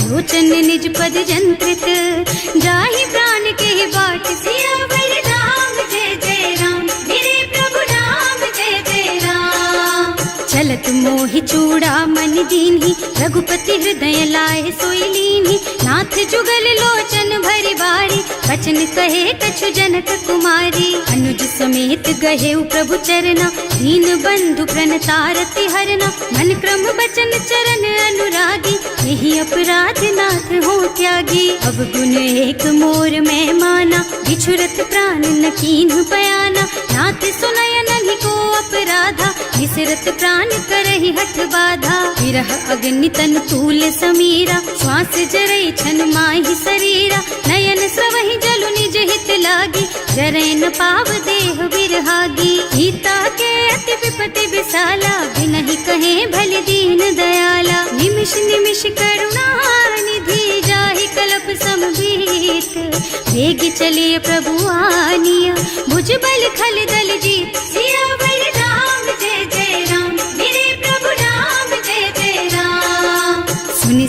लोचन निज पद जंत्रित, जाहि प्राण के बाट। सियावर राम जय जय राम, मेरे प्रभु राम जय जय राम। चलत मोहि चूड़ामणि दीन्ही, रघुपति हृदय लाए सोई लीन्ही। नाथ जुगल लोचन भरि बारी, बचन कहे कछु जनक कुमारी। अनुज समेत गहेउ प्रभु चरना, दीन बंधु प्रणतारति हरना। मन क्रम बचन चरण अनुरागी, यही अपराध नाथ हो त्यागी। अब गुण एक मोर मैं माना, बिछुरत प्राण न कीन्हु बयाना। नाथ सुनय नहीं को अपराधा, विसरत प्राण करहि हठ बाधा। विरह अग्नि तन तूल समीरा, श्वास जरई छन माहि शरीरा। नयन स्रवहि जलु निज हित लागी, जरै न पाव देह बिरहागी। सीता के अति विपति विशाला, बिनहि कहे भल दीन दयाला। निमिष निमिष करुणा निधि, जाहि कलप समभीत। वेग चलिए प्रभु आनिया, भुज बल खल दल जीत। सिया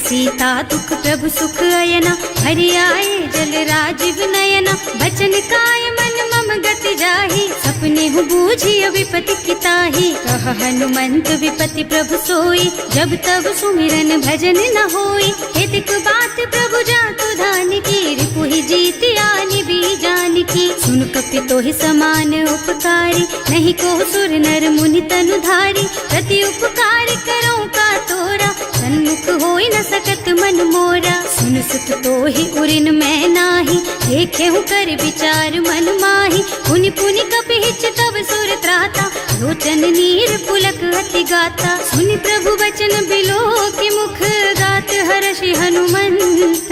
सीता दुख प्रभु सुख अयना, हरि आए जल राजीव नयना। बचन काय मन मम गति जाहि, सपने हूँ बूझी विपति किताही। कह हनुमंत विपति प्रभु सोई, जब तब सुमिरन भजन न होई। हितक बात प्रभु जातु धान की, रिपुहि जीति आनि बीजान की। सुन कपि तोहि समान उपकारी, नहीं को सुर नर मुनि तनु धारी। प्रति उपकार करो का तोरा, सन्मुख होई न सकत मन मोरा। सुन सुत तोहि उरिन मैं नाही, देखे हूँ कर विचार मन माही। पुनि पुनि कपि हिच तब सुर त्राता, लोचन नीर पुलक अति गाता। सुनि प्रभु बचन बिलो की मुख, गात हर्षि हनुमंत।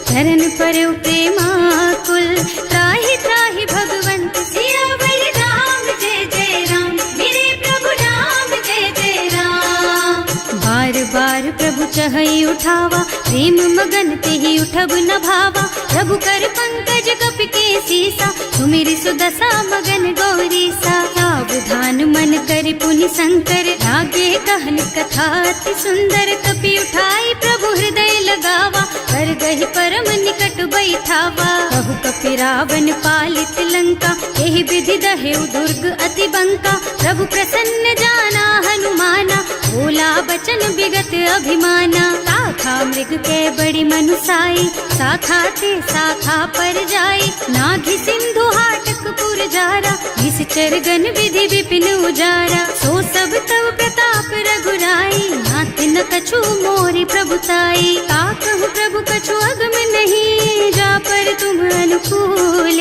चरण पर प्रेमाकुल, त्राहि त्राहि भगवंत। सियावर राम जय जय राम, मेरे प्रभु राम जय जय राम। बार बार प्रभु चहई उठावा, प्रेम मगन तेहि उठब न भावा। प्रभु कर पंकज कपि के सीसा, सुमिरि सुदशा मगन गौरीसा। सावधान मन करि पुनि शंकर, लागे कहन कथा अति सुंदर। कपि उठाई प्रभु हृदय लगावा, कर गहि परम निकट बैठावा। कहु कपि रावण पालित लंका, एहि विधि दहेउ दुर्ग अति बंका। प्रभु प्रसन्न जाना हनुमाना, बोला बचन विगत अभिमाना। शाखा मृग के बड़ी मनुसाई, शाखा ते शाखा पर जाई। नाघि सिंधु हाटक पुर जारा, निश्चर गण विधि विपिन उजारा। सो सब तव प्रताप रघुराई, नाथ न कछु मोरि प्रभुताई। का कहूँ प्रभु कछु अगम नहीं, जा पर तुम अनुकूल।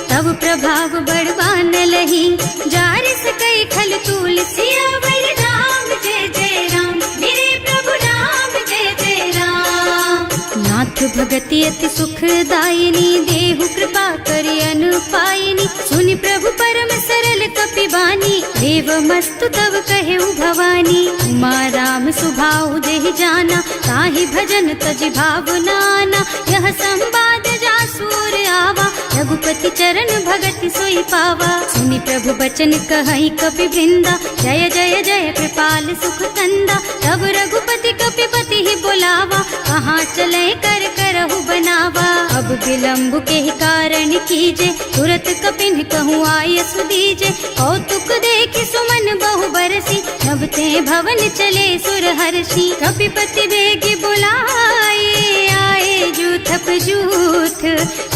तब प्रभाव बड़वान लही, जार सकई खल तूल। सियावर राम जय जय राम, मेरे प्रभु राम जय जय राम। नाथ भगति अति सुखदायिनी, देहु कृपा करि अनुपायिनी। सुनि प्रभु परम सरल कपि बानी, देवमस्तु तव कहेउ भवानी। उमा राम सुभाउ जेहि जाना, ताहि भजन तजि भावनाना। यह संवाद जासुर आवा, रघुपति चरण भगति सोई पावा। सुनि प्रभु बचन कहई कपि वृंदा, जय जय जय कृपाल सुख कंदा। तब रघुपति कपिपति ही बोलावा, कहाँ चले कर करहु बनावा। अब विलंब के ही कारण कीजे, तुरत कपिन कहूँ आय सुदीजे। कौतुक देख सुमन बहु बरसी, नभ ते भवन चले सुर हर्षि। कपिपति बेगी बुलाए, आए जूथप जूथ।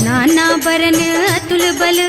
नाना बरन अतुल बल,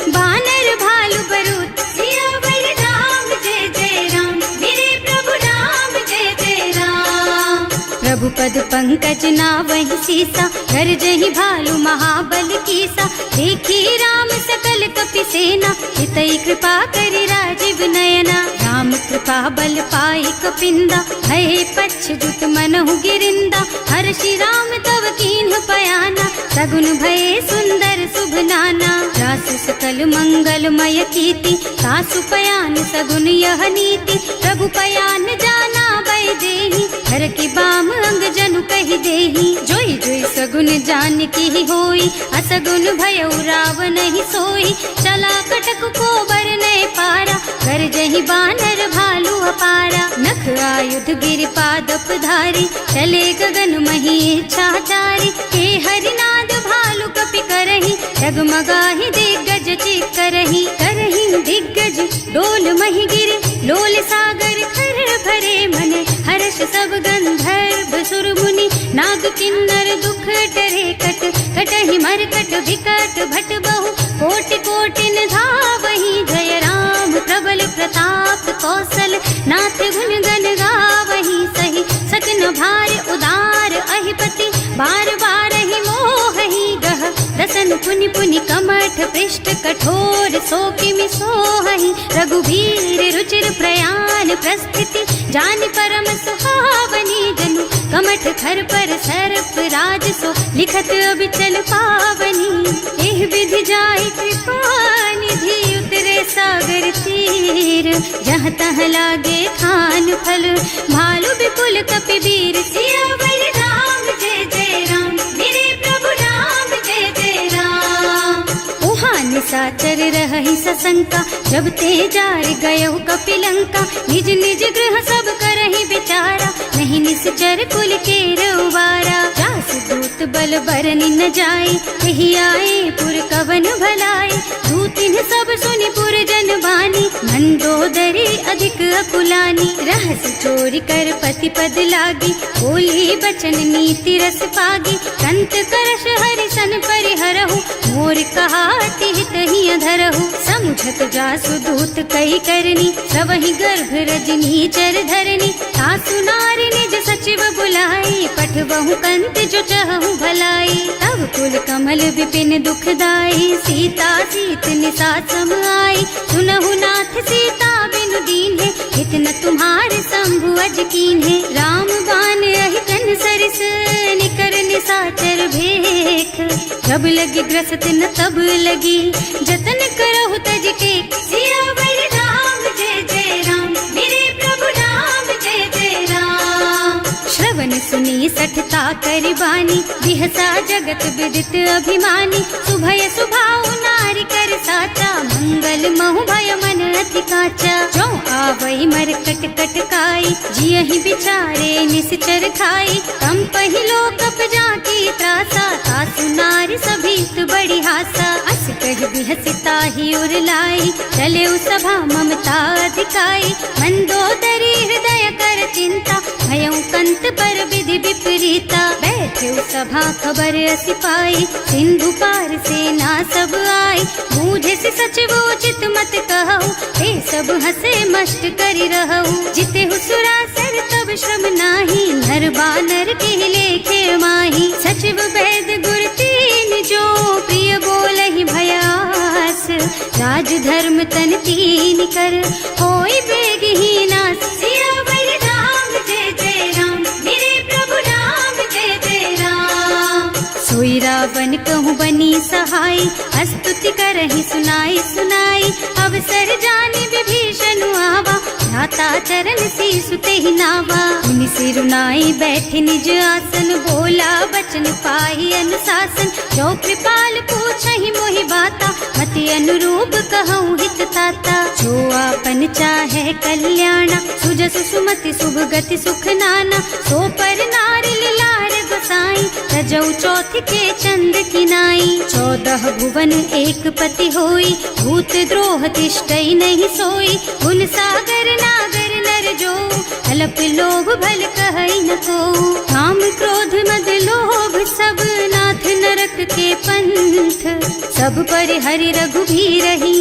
बानर भालु बरूथ। सियावर राम जय जय राम, मेरे प्रभु राम जय जय राम। प्रभु पद पंकज नावहि सीसा, कर जहि भालु महाबल कीसा। देखी राम सकल कपि सेना, हितई कृपा करि राजीव नयना। राम कृपा बल पाई कपिंदा, भय पच्छ्रुत मनहु गिरिंदा। हर्षि राम तव कीन्ह पयाना, सगुन भय सुंदर शुभ नाना। जासु सकल मंगलमय कीर्ति, सासु पयान सगुन यह नीति। प्रभु पयान जाना वैदेही, हर की बाम अंग जनु कहि देही। जोई जोई सगुन जान की ही होई, असगुन भयउ रावण ही सोई। चला कटक को बरनै पारा, कर जहि बानर भालु अपारा। नख आयुध गिर पादप धारी, चले गगन मही इच्छाचारी। हे हरिनाद भालु कपि करही, डगमगाहि दिग्गज चित करही। करही दिग्गज डोल मही गिरे, लोल सागर खर भरे मन। हर्ष सब गंधर्व सुर मुनि, नाग किन्नर दुख डरे कट। कटहि मरकट विकट भट बहु, कोटि कोटिन धावहि। जय राम प्रबल प्रताप कौशल, नाथ गुण गण गावहि। सही सकन भार उदार अहिपति, बार बार ही मोहि गह। रसन पुनि पुनि कमठ पृष्ठ, कठोर सोकिमि सोहहि। रघुवीर रुचिर प्रयाण प्रस्थिति, जानि परम सुहावनी। जनु कमठ खर पर सर्प राज सो, लिखत अबिचल पावनी। एह विधि जाहि कृपा निधि, उतरे सागर तीर। जहाँ तहाँ लागे खान फल, भालु विपुल कपि वीर। सियावर राम जय जय राम, मेरे प्रभु राम जय जय राम। उहाँ निशाचर रहहि सशंका, जब ते जार गयो कपिलंका। निज निज गृह सब करहि विचारा, नहीं निश्चर कुल के रउबारा। जासु दूत बल बरनि न जाए, यही आए पुर कवन भलाए। दूतिन सब सुनि पुर जन बानी, मंदोदरी अधिक अकुलानी। रहस्य चोरी कर पति पद लागी, बोली बचन नीति रस पागी। कंत करश हरि सन परिहरहु, मोर कहाति हित ही अधरहु। समुझत जासु दूत कही करनी, सबहि गर्भ रजनी चर धरनी। सासु नारी निज सचिव बुलाई, पठबहु कंत जो चहु भलाई। तब कुल कमल विपिन दुखदाई, सीता सीत निसा सम आई। सुनहु नाथ सीता बिनु दीन है, इतना तुम्हारे शंभु अज कीन है। राम बान अहितन सरिस, निकर निसाचर भेख। जब लगी ग्रसत न तब लगी, जतन करहु तज के। सियावर राम जय जय राम, मेरे प्रभु राम जय जय राम। श्रवण सुनी सठता करि बानी, बिहसा जगत विदित अभिमानी। सुभय सुभाउ नारी कर साचा, मंगल महु भय मन अति काचा। जो आवई मर कट कट काई, जियहि बिचारे निश्चर खाई। तम पहिलो कप जाकी त्रासा, सासु नारी सभीत बड़ी हासा। अस कह बिहसिता ही उर लाई, चले सभा ममता अधिकाई। मंदोदरी हृदय कर चिंता, भयउ कंत पर विधि विपरीता। बैठे सभा खबर असी पाई, सिंधु पार सेना सब आई। बूझे से सचिव उचित मत कहु, हे सब हसे मस्त करि रहु। जिते हुसुरासर तब श्रम नाही, नर बानर के लेखे माही। सचिव वैद गुर तीन जो, प्रिय बोलहि भयास। राज धर्म तन तीन कर, होई बेगहि नास। सियावर राम जय जय राम, मेरे प्रभु राम जय जय राम। सोई रावण कहूँ बनी सहाय, स्तुति करहि सुनाई सुनाई। अवसर जानि विभीषण आवा, भ्राता चरण शीसु तेहि नावा। मुनि सिरुनाई बैठे निज आसन, बोला बचन पाहि अनुशासन। जो कृपाल पूछहि मोहि बाता, मति अनुरूप कहूँ हित ताता। जो आपन चाहे कल्याणा, सुजस सुमति शुभ गति सुख नाना। सो पर नारी लार गोसाई, रजौ चौथ के चंद किनाई। 14 भुवन एक पति होई, भूत द्रोह तिष्ठई नहीं सोई। गुण सागर नागर नर जो, अल्प लोभ भल कहई न को। काम क्रोध मद लोभ सब, नाथ नरक के पंथ। सब पर हरि रघुबीरहि,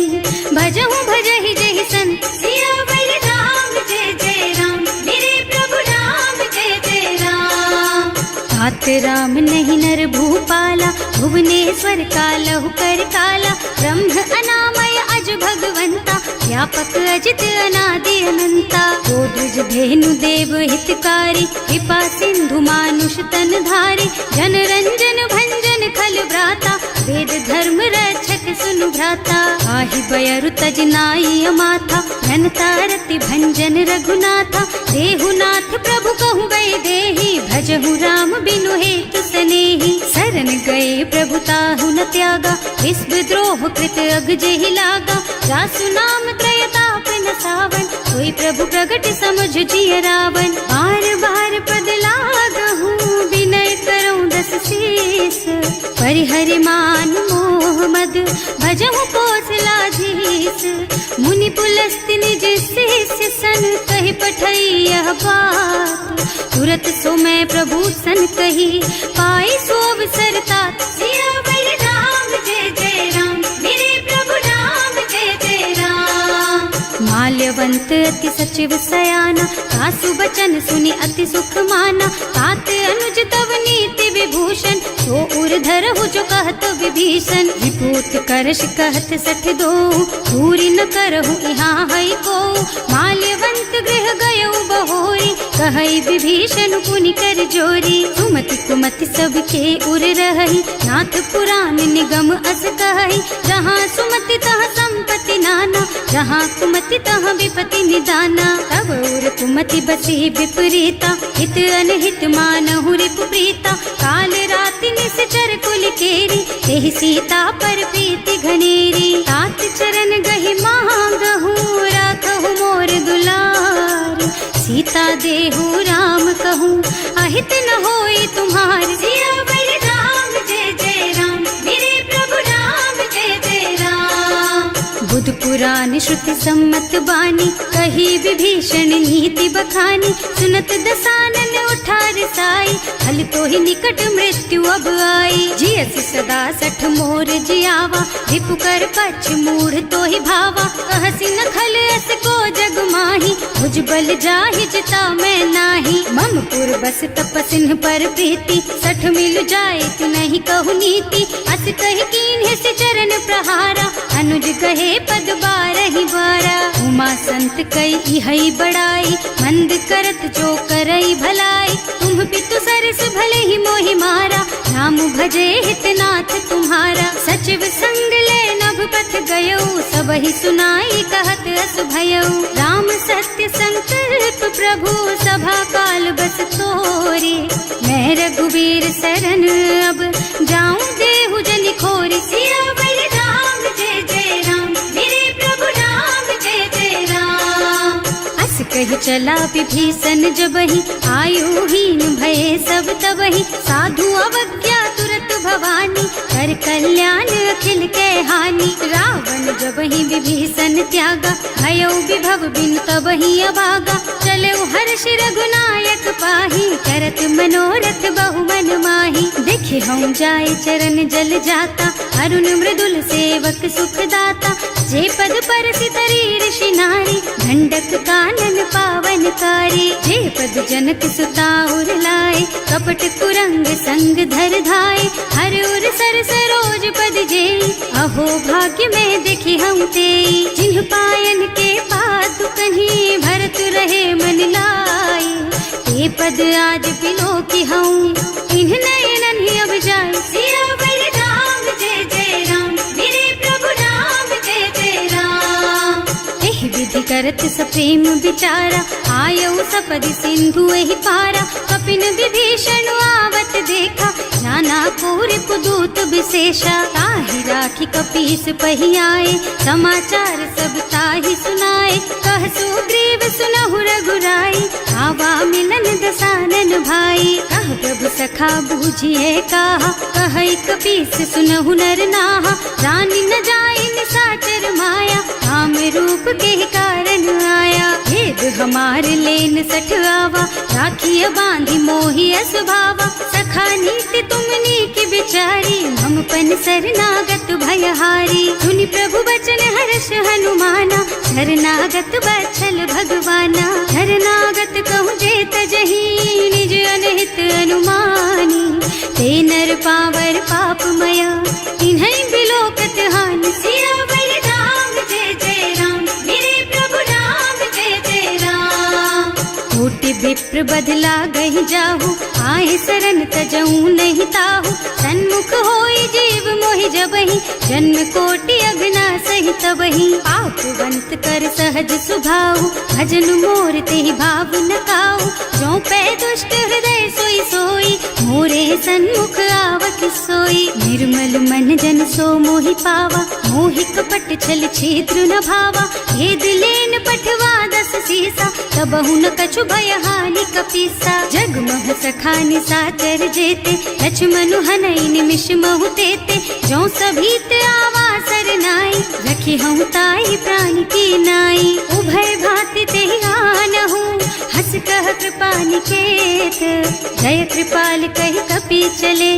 भजहु भजहि जहि संत। सियावर राम जय जय राम, मेरे प्रभु राम जय जय राम। तात राम नहीं नर भूपाला, भुवनेश्वर कालहु कर काला। ब्रह्म अनामय अज भगवंता, व्यापक अजित अनादि अनंता। गोद्विज धेनु देव हितकारी, कृपा सिंधु मानुष तन धारी। जन रंजन भंजन खल भ्राता, वेद धर्म रक्षक सुनु भ्राता। आहि बयरु तज नाई अमाथा, घनता रति भंजन रघुनाथा। देहुनाथ प्रभु कहु गए देहि, भजहु राम बिनु हेतु सनेहि। शरण गए प्रभु ताहु न त्यागा, विश्व द्रोह कृत अग जेहि लागा। जासु नाम त्रयताप न सावन, सोई प्रभु प्रगट समझ जिय रावण। बार बार पद लागहु, विनय करऊं दस शीस। परिहरि मान मोह मद, भजहु कौशलाधीश। मुनि पुलस्त्य निज शिष्य सन, कहि पठई यह बात। तुरत सो मैं प्रभु सन कही, पाई सो अवसर तात। सियावर राम जय जय राम, मेरे प्रभु राम जय जय राम। माल्यवंत अति सचिव सयाना, सासु बचन सुनि अति सुख माना। तात अनुज तव नीति विभूषण, सो उर धरहु जो कहत विभीषण। विभूत करश कहत सठ दो, पूरी न करहु यहाँ है को। माल्यवंत गृह गयौ बहोरी, कहई विभीषण पुनि कर जोरी। सुमति कुमति सबके उर रही, नाथ पुराण निगम अस कहई। जहाँ सुमति तहाँ संपत्ति नाना, जहाँ कुमति तहाँ विपत्ति निदाना। तब उर कुमति बसी विपरीता, हित अनहित मानहु रिपु प्रीता। काल राति निश्चर कुल केरी, तेहि सीता पर प्रीति घनेरी। तात चरण गहि मांगहु, राखहु मोर दुलार। सीता देहु राम कहूँ अहित न होई तुम्हार। सियावर राम जय जय राम, मेरे प्रभु राम जय जय राम। बुध पुराण श्रुति सम्मत बानी, कही विभीषण नीति बखानी। सुनत दसानन उठा रसाई, हल तो ही निकट मृत्यु अब आई। जियसि सदा सठ मोर जियावा, रिपु कर पछ मूढ़ तो ही भावा। कहसि न खल अस को जग माही, भुज बल जाहि जिता मैं नाही। मम पुर बस तपसिन पर प्रीति, सठ मिल जाए तु नहीं कहु नीति। अस कहि कीन्हे से चरण प्रहारा, अनुज कहे पद बारहि बारा। उमा संत कई इहै बड़ाई, मंद करत जो करई भलाई। तुम पितु सरस भले ही मोहि मारा, नाम भजे हितनाथ तुम्हारा। सचिव संग ले नभ पथ गयो, सबहि सुनाई कहत अस भयो। राम सत्य संकल्प प्रभु, सभा काल बस तोरे। मैं रघुवीर सरन अब, जाऊं देहु जनि खोरि। सियावर राम जय जय राम, मेरे प्रभु राम जय जय राम। अस कहि चला विभीषण जबहि, आयुहीन भये सब तबहि। साधु अवज्ञा तुरत भवानी, कर कल्याण अखिल के हानि। रावण जबहि विभीषण त्यागा, भयो विभव बिनु तबहि अभागा। चलऊ हर्ष रघुनायक पाहि, करत मनोरथ बहु मन माहि। देखे हम जाय चरण जल जाता, अरुण मृदुल सेवक सुख दाता। जे पद परसि तरी ऋषि नारी, दंडक कानन पावन कारी। जे पद जनक सुता उर लाए, कपट कुरंग संग धर धाय। हर उर सर सरोज पद जेई, अहो भाग्य में देखी हम तेई। जिन्ह पायन के पादु कन्ही, भरत रहे मन लाई। ते पद आज बिलो की हूँ, इन्ह नयनन ही अब जाए। सियावर राम जय जय राम, मेरे प्रभु राम जय जय राम। एहि विधि करत सप्रेम विचारा, आयऊ सपदि सिंधु एहि पारा। कपिन विभीषण आवत देखा, नाना कोर कुदूत विशेषा। ताहि राखी कपीस पहि आए, समाचार सब ताहि सुनाए। कह सुग्रीव सुनहु रघुराई, आवा मिलन दसानन भाई। कह प्रभु सखा बूझिए काहा, कहै कपीस सुनहु नर नाहा। रानी न जाय निशाचर माया, काम रूप के कारण आया। भेद हमार लेन सठ आवा, राखिय बांधी मोहि असुभावा। सखा नीति तुमनी की बिचारी, हम पन शरणागत भयहारी। सुनि प्रभु बचन हर्ष हनुमाना, शरणागत बत्सल भगवाना। शरणागत कहूँ जे तजहि, निज अनहित अनुमानी। ते नर पावर पापमया, तिन्है बिलोकत हानि। सियावर राम जय जय राम, मेरे प्रभु राम जय जय राम। कोटि विप्र बदला गहि जाहु, आए शरण तजऊ नहीं ताहु। सन्मुख होई जीव मोहि जबहि, जन्म कोटि अगना सहि तबहि। पापवंत कर सहज सुभाऊ, भजन मोर तेहि भाव न काऊ। जो पै दुष्ट हृदय सोई सोई, मोरे सन्मुख आवत सोई। निर्मल मन जन सो मोहि पावा, मोहि कपट छल छिद्र न भावा। भेद लेन पठवा दस सीसा, तबहु न कछु भय हानि कपीसा। जगमह सखा निशाचर जेते, लक्ष्मनु हनई निमिष महु तेते। जो सभीत आवा सरनाई, रखी हूँ ताई प्राण की नाई। उभय भांति तेहि आनहु, हस कह कृपा निकेत। जय कृपाल कहि कपि चले,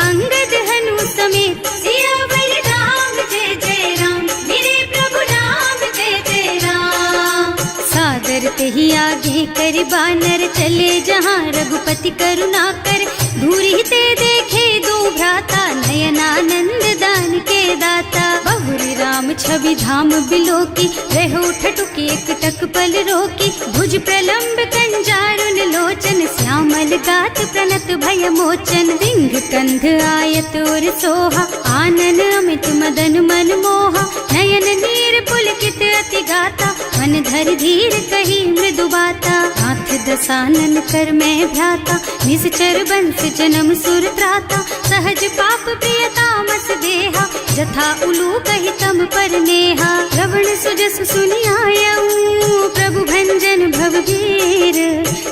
अंगद हनु समेत। सियावर राम जय जय राम, मेरे प्रभु राम जय जय राम। सादर तेहि आगे कर बानर, चले जहाँ रघुपति करुणा कर। दूरी ते देखे दो भ्राता, नयनानंद दान के दाता। बहुरी राम छवि धाम बिलोकी, रहो ठटुकी एक टक पल रोकी। भुज प्रलंब कंजारुन लोचन, श्यामल ताल गात प्रणत भय मोचन, सिंह कंध आयत और सोहा, आनन अमित मदन मन मोहा, नयन नीर पुलकित अति गाता, मन धर धीर कही मृदु बाता, हाथ दसानन कर मैं भ्राता, निश्चर बंस जन्म सुर त्राता, सहज पाप प्रिय तामस देहा, जथा उलू कही तम पर नेहा, श्रवण सुजस सुनि आयऊ प्रभु भंजन भव भीर,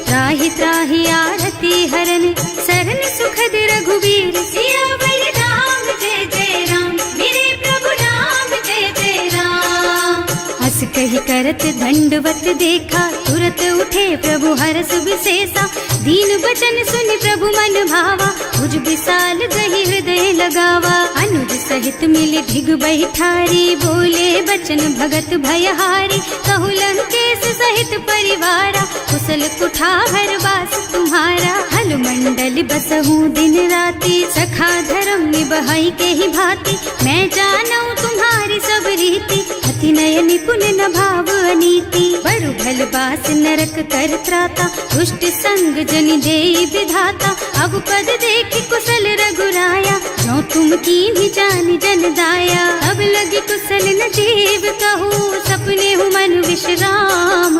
त्राहि त्राहि आरती हरन सरन सुखद रघुबीर, सियावर राम जय जय राम, मेरे प्रभु राम जय जय राम। हस कही करत दंडवत देखा, तुरत उठे प्रभु हरस विशेषा, दीन बचन सुनि प्रभु मन भावा, भुज विशाल दहि हृदय लगावा, अनुज सहित मिली धिग बैठारी, बोले बचन भगत भयहारी, कहु लंकेश सहित परिवारा, कुशल कुठार वास तुम्हारा, हल मंडल बसहु दिन राति, सखा धर्म निबहाई के ही भांति, मैं जानऊ तुम्हारी सब रीति, अति नय निपुण न भाव अनीति, बरु भल बास नरक कर त्राता, दुष्ट संग जनि देई विधाता, अब पद देखि कुशल रघुराया, जो तुम कीन्ही जानि जन दाया, अब लगी कुशल न जीव कहूँ, सपने हूँ मन विश्राम,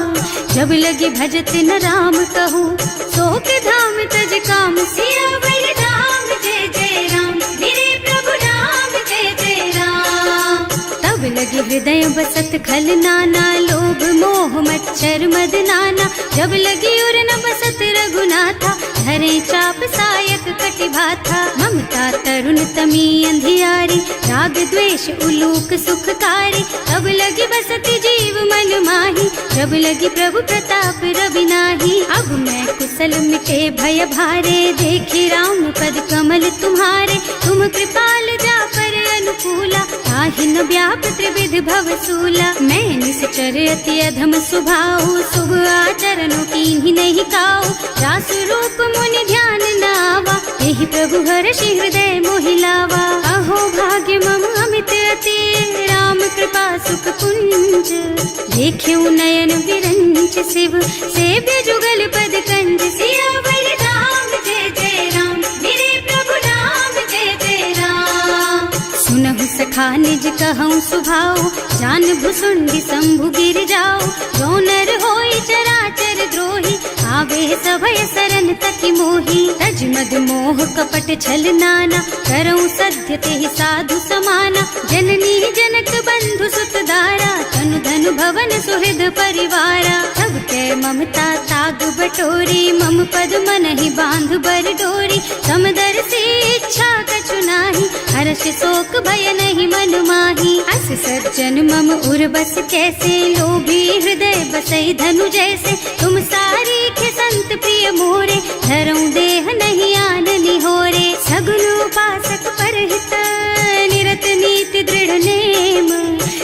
जब लगी भजत न राम कहूँ, सोक धाम तज काम, सियावर राम जय जय राम, मेरे प्रभु राम जय जय राम। तब लगी हृदय बसत खल नाना, लोभ मोह मच्छर मद नाना, जब लगी उर न बसत रघुनाथा, धरे चाप सायक कटि भाथा, ममता तरुण तमी अंधियारी, राग द्वेष उलूक सुखकारी, तब लगी बसती जीव मन माही, जब लगी प्रभु प्रताप रवि नाही, अब मैं कुशल मिटे भय भारे, देखी राम पद कमल तुम्हारे, तुम कृपाल जा पर अनुकूला, ताहि न व्याप त्रिविध भव सूला, मैं निश्चर अति अधम स्वभाव, शुभ आचरणों कीन्ही नहीं काऊ, रास रूप मुनि ध्यान नावा, यही प्रभु हर्षि हृदय मोहिलावा, अहो भाग्य मम अमित अति, राम कृपा सुख कुंज, देख्यऊ नयन विरंच शिव, सेव्य जुगल पद कंज, सियावर राम जय जय राम, मेरे प्रभु राम जय जय राम। सुनहु सखा निज कहऊँ सुभाऊ, जान भुसुंडी शंभु गिर जाओ, जो नर होई चराचर द्रोही, आवे सभय सरन तकी मोही, तज मद मोह कपट छल नाना, करऊँ सत्य तेहि साधु समाना, जननी जनक बंधु सुत दारा, तनु धनु भवन सुहृद परिवारा, सब के ममता ताग बटोरी, मम पद मन ही बांध बर डोरी, समदर से इच्छा कछु नाही, हर्ष शोक भय नहीं मन माही, अस सज्जन मम उर बस कैसे, लोभी हृदय बसई धनु जैसे, तुम सारी संत प्रिय मोरे, धरऊं देह नहीं आन निहोरे, सगुन उपासक परहित, निरत नीति दृढ़ नेम,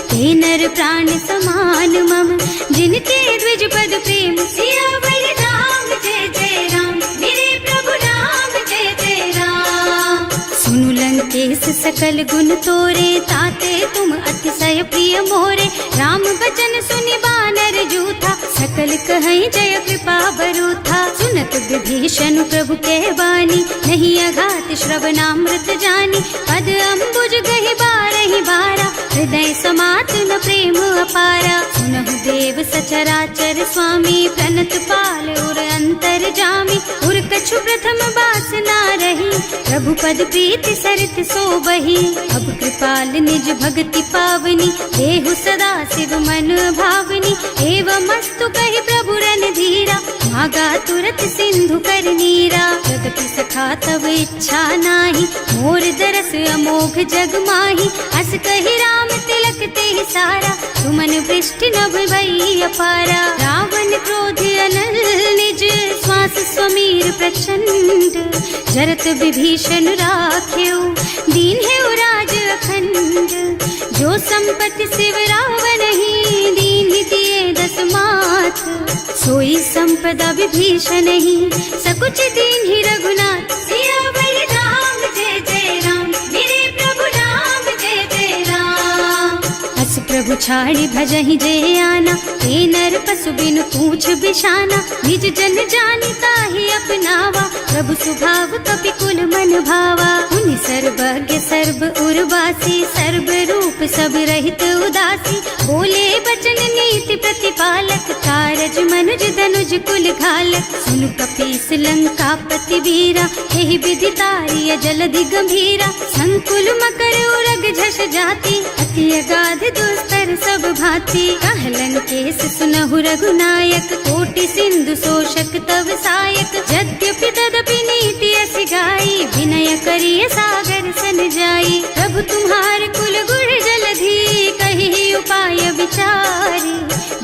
ते नर प्राण समान मम, जिनके द्विज पद प्रेम, सियावर राम जय जय राम, मेरे प्रभु राम जय जय राम। सुनु लंकेश सकल गुण तोरे, ताते तुम अतिशय प्रिय मोरे, राम बचन सुनि बानर जूथा, सकल कहीं जय कृपा बरूथा, सुनत विभीषण प्रभु के वाणी, नहीं अघात श्रवणामृत जानी, पद अम्बुज गहि बारहि बारा, हृदय समात न प्रेम अपारा, सुनहु देव सचराचर स्वामी, प्रणत पाल उर अंतर जामी, उर कछु प्रथम बास ना रही, प्रभु पद प्रीति सरित सो बही, अब कृपाल निज भक्ति पावनी, देहु सदा शिव मन भावनी, एवं मस्तु कहि प्रभु रन धीरा, मागा तुरत सिंधु कर नीरा, जगति सखा तब इच्छा नाही, मोर दरस अमोघ जग माही, अस कहि राम तिलक तेहि सारा, सुमन वृष्टि नभ भई अपारा, रावण क्रोध अनल निज, श्वास स्वमीर प्रचंड, जरत विभीषण राख्यो, दीन है राज अखंड, जो संपत्ति शिव रावण ही, दीन दिए दस माथ, सोई संपदा विभीषण ही, सकुच दीन ही रघुनाथ, सियावर राम जय जय राम, मेरे प्रभु राम जय जय राम। अस प्रभु छाड़ी भजहि जय आना, हे नर पशु बिनु पूछ बिशाना, निज जन जानि ताहि अपनावा, प्रभु स्वभाव कपि कुल मन भावा। उनि सर्वज्ञ सर्व उर्वासी, सर्व रूप सब रहित उदासी। बोले बचन नीति प्रतिपालक, कारज मनुज धनुज कुल घालक। सुनु कपीस लंका पति वीरा, एहि विधि तारिय जलधि गंभीरा। संकुल मकर उरग झष जाति, अति अगाध दुस्तर सब भांति। कहलन केस सुनहु रघुनायक, कोटि सिंधु शोषक तव सायक। यद्यपि तदपि नीति अस गाई, विनय करिय सागर सन जाई। प्रभु तुम्हार कुल गुण जलधि, कहि उपाय विचारी।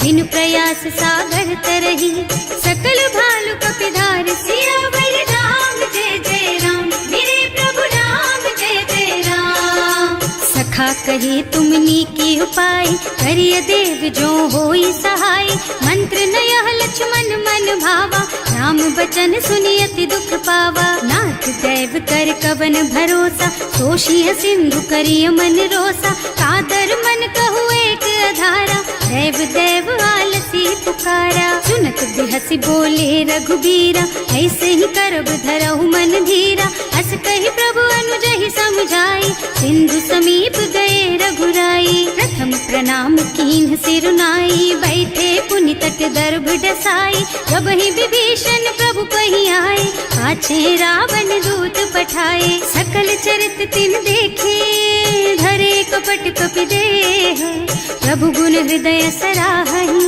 बिनु प्रयास सागर तरही, सकल भालु कपिधार। सियावर राम जय जय राम, मेरे प्रभु राम जय जय राम। सखा कही तुमनी की उपाय, करिय देव जो होई सहाय। मंत्र नयह लक्ष्मण मन भावा, राम बचन सुनि अति दुख पावा। नाथ दैव कर कवन भरोसा, तोषिय सिंधु करिय मन रोसा। कादर मन कहु एक अधारा, दैव दैव आलसी पुकारा। सुनत बिहसी बोले रघुबीरा, ऐसे ही करब धरहु मन धीरा। अस कहि प्रभु अनुजहि समझाई, सिंधु समीप गए रघुराई। प्रथम प्रणाम कीन्ह सिरुनाई, बैठे पुनि तट दर्भ डसाई। जब ही विभीषण प्रभु पही आए, पाछे रावण दूत पठाए। सकल चरित तिन देखे, धरे कपट कपि देह। प्रभु गुण हृदय सराहहि,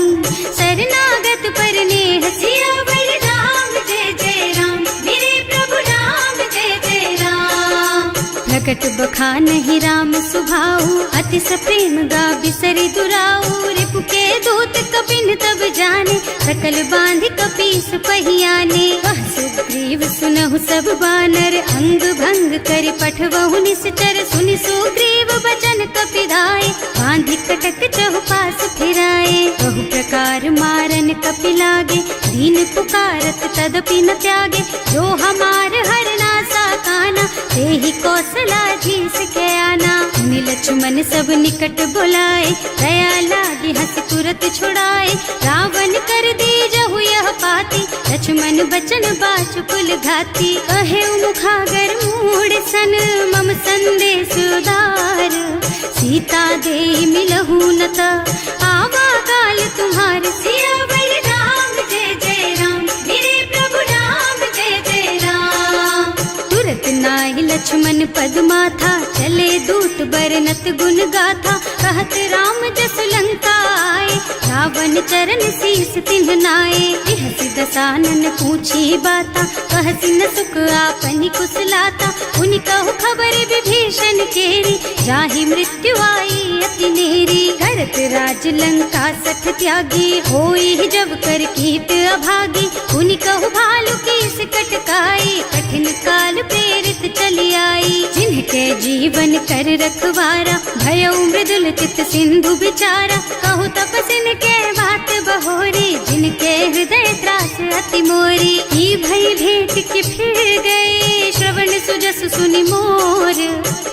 शरणागत पर नेह। सियावर राम जय जय राम, मेरे प्रभु राम जय जय राम। प्रकट बखानहि राम सुभाऊ, अति सप्रेम गा बिसरि दुराऊ। रिपु के दूत कपिन तब जाने, सकल बांधि कपीस पहियाने। वह सुग्रीव सुनहु सब बानर, अंग भंग करि पठवहु निश्चर। सुनि सुग्रीव बचन कपिधाय, बांधि कटक चहुपास फिराए। बहु प्रकार मारन कपि लागे, दीन पुकारत तदपि न त्यागे। जो हमार हरना सा काना, तेहि कौशलाधीश के आना। मुनि लक्ष्मण सब निकट बुलाए, दया लागी हंस तुरत छुड़ाए। रावण कर दीजहु यह पाती, लक्ष्मण बचन बाचु कुल घाती। कहे मुखागर मूढ़ सन, मम संदेश उदार। सीता दे मिलहु न त, आवा काल तुम्हार। सियावर राम जय जय राम, मेरे प्रभु राम जय जय राम। तुरत नाहि लक्ष्मण पद माथा, चले दूत बरनत गुण गाथा। कहत राम जस लंका आए, रावण चरण शीस तिन्ह नाए। बिहसि दसानन पूछी बाता, कहसि न सुख आपनि कुशलाता। उनि कहु खबर विभीषण केरी, जाहि मृत्यु आई अति नेरी। करत राज लंका सठ त्यागी, होई जब कर कीट अभागी। उनि कहु भालु कीस कटकाई, कठिन काल प्रेरित चली आई। जिनके जीवन कर रखवारा, भयउ मृदुल चित सिंधु बिचारा। कहु तपसिन के बात बहोरी, जिनके हृदय त्रास अति मोरी। की भई भेंट के फिर गए, श्रवण सुजस सुनि मोर।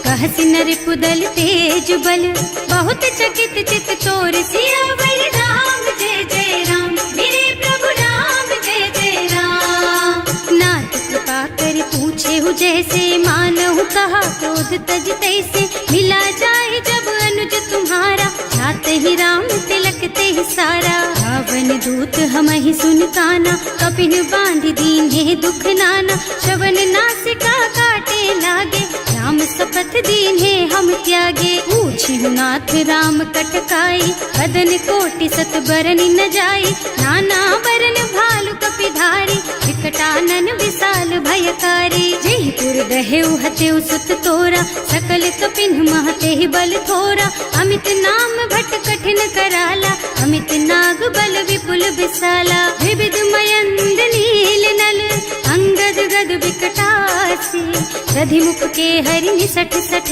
कहसि नर कुदल तेज बल, बहुत चकित चित चोर। सियावर राम जय जय राम, मेरे प्रभु राम जय जय राम। नाथ कृपा कर पूछे हु जैसे, मानहु कहा क्रोध तज तैसे। मिला जाए जब अनुज तुम्हारा, जात ही राम तिलक ते सारा। रावण दूत हमहि सुन काना, कपिन बांधि दीन्हे दुख नाना। श्रवण नासिका काटे लागे, राम शपथ दीन्हे हम त्यागे। पूछिहु नाथ राम कटकाई, बदन कोटि सत बरनि न जाई। नाना बरन भालु कपिधारी, विकटानन विशाल भयकारी। जयपुर दहेउ हतेउ सुत तोरा, सकल कपिन महते बल थोरा। अमित नाम भट कठिन कराला, अमित नाग बल विपुल विशाला। विविध मयंद नील नल, अंगद गद विकटासी। दधिमुख के हरि निसठ सठ,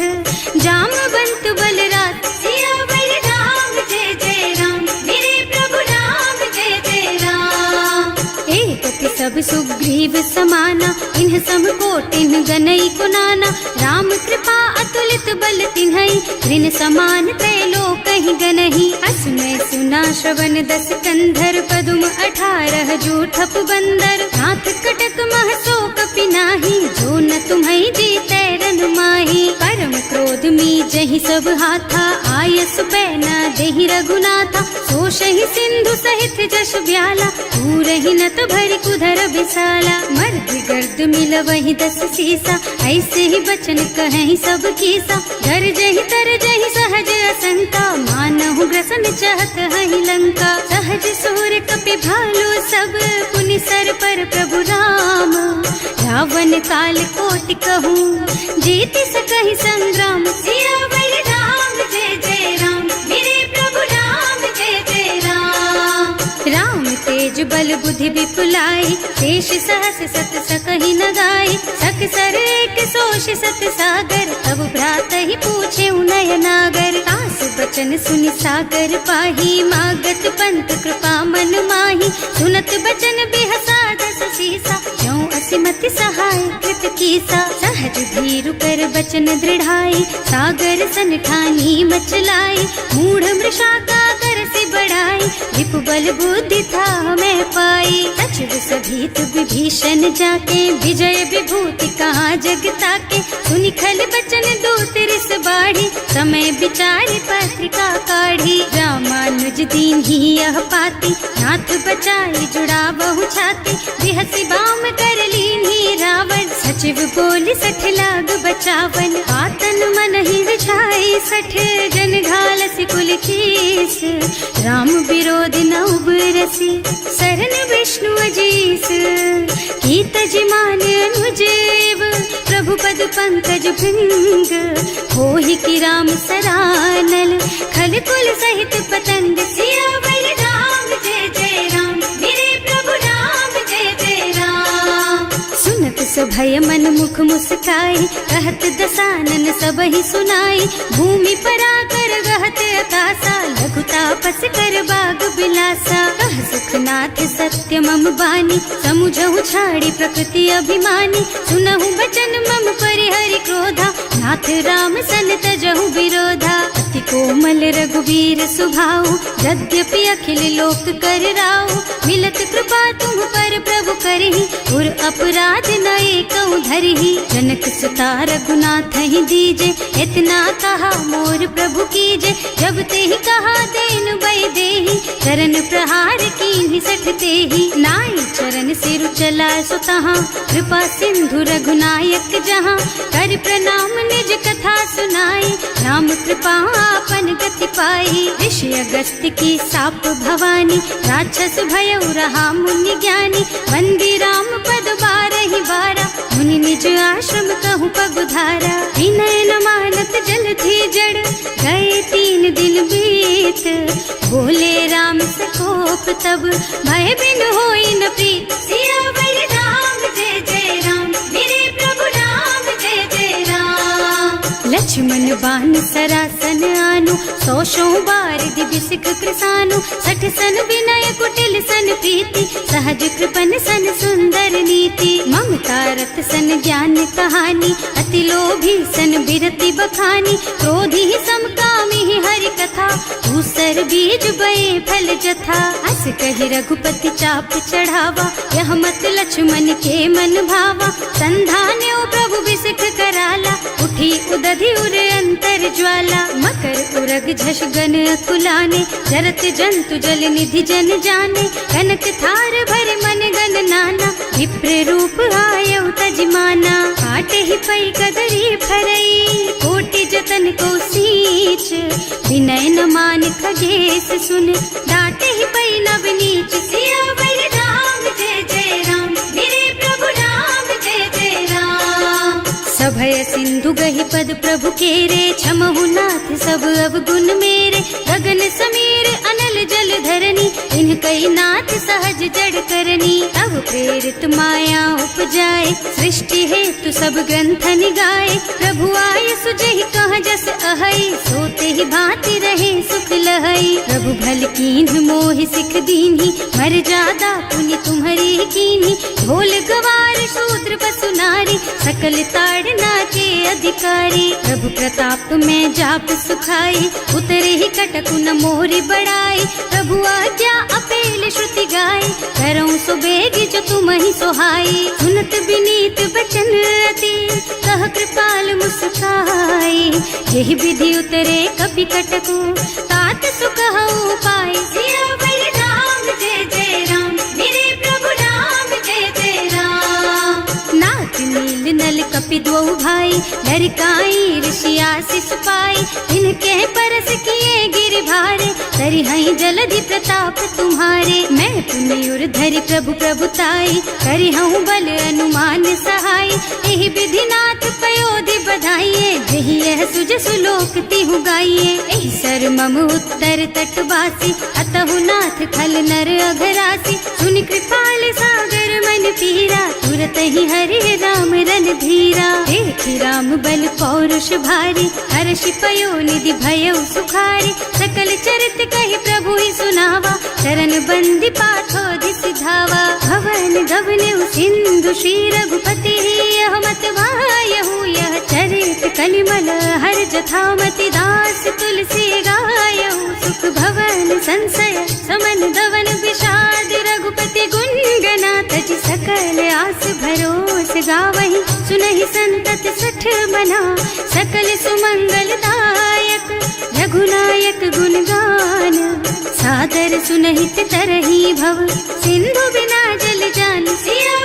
जामवंत बलराज। सियावर राम जय जय राम, मेरे प्रभु राम जय जय राम। एक सब सुग्रीव समाना, इन्ह सम कोटिन गनई कुनाना। राम कृपा अतुलित बल तिन्हई, ऋण समान त्रैलोकहि गनहि। असमय सुना श्रवण दस कंधर, पदुम 18 जूठप बंदर। नाथ कटक नाही, जो न तुम्हें जीते रन माही। परम क्रोध मी जही सब हाथा, आयस बैना देहि रघुनाथा। सोशहि सिंधु सहित जश ब्याला, पूरहि नत भरि कुधर बिसाला। मर्द गर्द मिल वही 10 सीसा, ऐसे ही बचन कहीं सब कीसा। डर जही तर जही सहज असंका, मानहु ग्रसन चाहत हहि लंका। सहज सूर कपि भालू सब, पुनि सर पर प्रभु राम। रावण काल कोटि कहूँ, जीति सकहि संग्राम। सियावर राम जय जय राम, मेरे प्रभु राम जय जय राम। राम तेज बल बुद्धि विपुलाई, शेष सहस सत सकहि न गाई। सकसर एक सोष सत सागर, तब भ्रात ही पूछे उनय नागर। तास बचन सुनि सागर पाही, मागत पंत कृपा मन माही। सुनत बचन बिहसा 10 सीसा, ज्यों असिमति सहाय कृत कीसा। सहज धीरु कर बचन दृढ़ाई, सागर सन ठानी मचलाई। मूढ़ मृषा का कर से बढ़ाई, विपु बल बुद्धि था मैं पाई। सचिव सभीत विभीषण जाके, विजय विभूति कहाँ जग ताके। सुनि खल बचन दूत रिस बाढ़ी, समय विचारि पत्रिका काढ़ी। रामानुज दीन ही यह पाती, नाथ बचाई जुड़ा बहु छाती। बिहसी बाम कर लीन्ही रावण, सचिव बोली 60 लाग बचावन। आतन मन ही विछाई 60, जन घालसी कुल कीस। राम विरोध न उबरसी, शरण विष्णु अजीस। कीत जिमान अनुजेव, प्रभु पद पंकज भृंग। होहि की राम सरानल, खल कुल सहित पतंग। सियावर राम जय जय राम, मेरे प्रभु राम जय जय राम। सुनत सभय मन मुख मुस्काई, कहत दसानन सब ही सुनाई। भूमि पराकर गहत अकासा, लघु तापस कर बाग बिलासा। कह सुखनाथ सत्य मम बानी, समुझहु छाड़ी प्रकृति अभिमानी। सुनहु बचन मम परिहरि क्रोधा, नाथ राम सन तजहु विरोधा। अति कोमल रघुवीर सुभाऊ, यद्यपि अखिल लोक कर राऊ। मिलत कृपा तुम पर प्रभु करहि, और अपराध न एकउ धरहि। जनक सुता रघुनाथ ही दीजे, इतना कहा मोर प्रभु कीजे। जब ते ही कहा देन बई देहि, चरण प्रहार कीन्हि 60 तेहि। नाई चरण सिरु चला सुतहाँ, कृपा सिंधु रघुनायक जहाँ। कर प्रणाम निज कथा सुनाई, राम कृपा आपन गति पाई। ऋषि अगस्त्य की साप भवानी, राक्षस भयउ रहा मुनि ज्ञानी। वंदी राम पद 12 बारा, मुनि निज आश्रम कहूँ पगुधारा। विनय न मानत जल थी जड़, गए 3 दिन बीत। बोले राम सकोप तब, भय बिन होई न प्रीत। सियावर राम जय जय राम, मेरे प्रभु राम जय जय राम। लक्ष्मण बान सरासन आनु, 100 बार दिव्य सिख कृसानु। 60 सन विनय कुटिल सन प्रीति, सहज कृपन सन सुंदर नीति। ममता रत सन ज्ञान कहानी, अति लोभी सन बिरति बखानी। क्रोधी ही समकामी ही हरि कथा, दूसर बीज बये फल जथा। अस कहि रघुपति चाप चढ़ावा, यह मत लक्ष्मण के मन भावा। संधान्यो प्रभु बिसिख कराला, उठी उदधि उर अंतर ज्वाला। मकर उरग झष गन अकुलाने, जरत जंतु जल निधि जन जाने। कनक थार भर मन गन नाना, विप्र रूप आयउ तजमाना। काटे ही पई कदरी फरई, कोटि जतन को सींच। विनय न मान खगेश सुन, डांटे ही पई नव नीच। सियावर राम जय जय राम, मेरे प्रभु राम जय जय राम। सभय सिंधु गहि पद प्रभु केरे, क्षमहु नाथ सब अवगुण मेरे। गगन समीर अनल जल धरनी, इन्ह कई नाथ सहज जड़ करनी। तब प्रेरित माया उपजाए, सृष्टि हेतु सब ग्रंथ निगाए। प्रभु आय सुजहि कह जस अहै, सोते ही भांति रहे सुख लहै। प्रभु भल कीन्ह मोहि सिख दीन्ही, मर्यादा पुनि तुम्हरी कीन्ही। ढोल गवार शूद्र पशु नारी, सकल ताड़ना के अधिकारी। प्रभु प्रताप में जाप सुखाई, उतरे ही कटकु न मोरी बढ़ाई। प्रभु आज्ञा अपेल श्रुति गाय, करऊं सो बेग जो तुम ही सोहाई। सुन सुनत विनीत बचन अति, कह कृपाल मुस्काई। यही विधि उतरे कपि कटकु, तात सुख हऊ पाई। सियावर राम जय जय राम, मेरे प्रभु राम जय जय राम। नाथ नील नल कपि द्वौ भाई, लरिकाई ऋषि आशीष पाई। इनके परस किए गिर भारे, तरि हई जलधि प्रताप तुम्हारे। मैं पुण्य धरि प्रभु प्रभुताई, करि हूँ बल अनुमान सहाय। यही विधि नाथ पयोधि बधाइए, जही यह सुज सुलोक तिहु गाइए। एहि सर मम उत्तर तटवासी, अतहु नाथ खल नर अघरासी। सुनि कृपाल सागर मन पीरा, तुरत ही हरि राम रन धीरा। देखि राम बल पौरुष भारी, हर्ष पयो निधि भयो सुखारी। सकल चरित कहि प्रभु ही सुनावा, चरण बंदी पाठोधि सिधावा। भवन गवनेउ सिंधु श्री रघुपति, यह मत वायहु यह चरित कलिमल हर जथामति। दास तुलसी गायहु, सुख भवन संशय समन दवन विषाद। रघुपति गुण गना तज सकल आस भरोस गावहि। सुनहि संतत सठ मना, सकल सुमंगल दायक। रघुनायक गुण गान, सादर सुनहित तरही भव। सिंधु बिना जल जान, सिया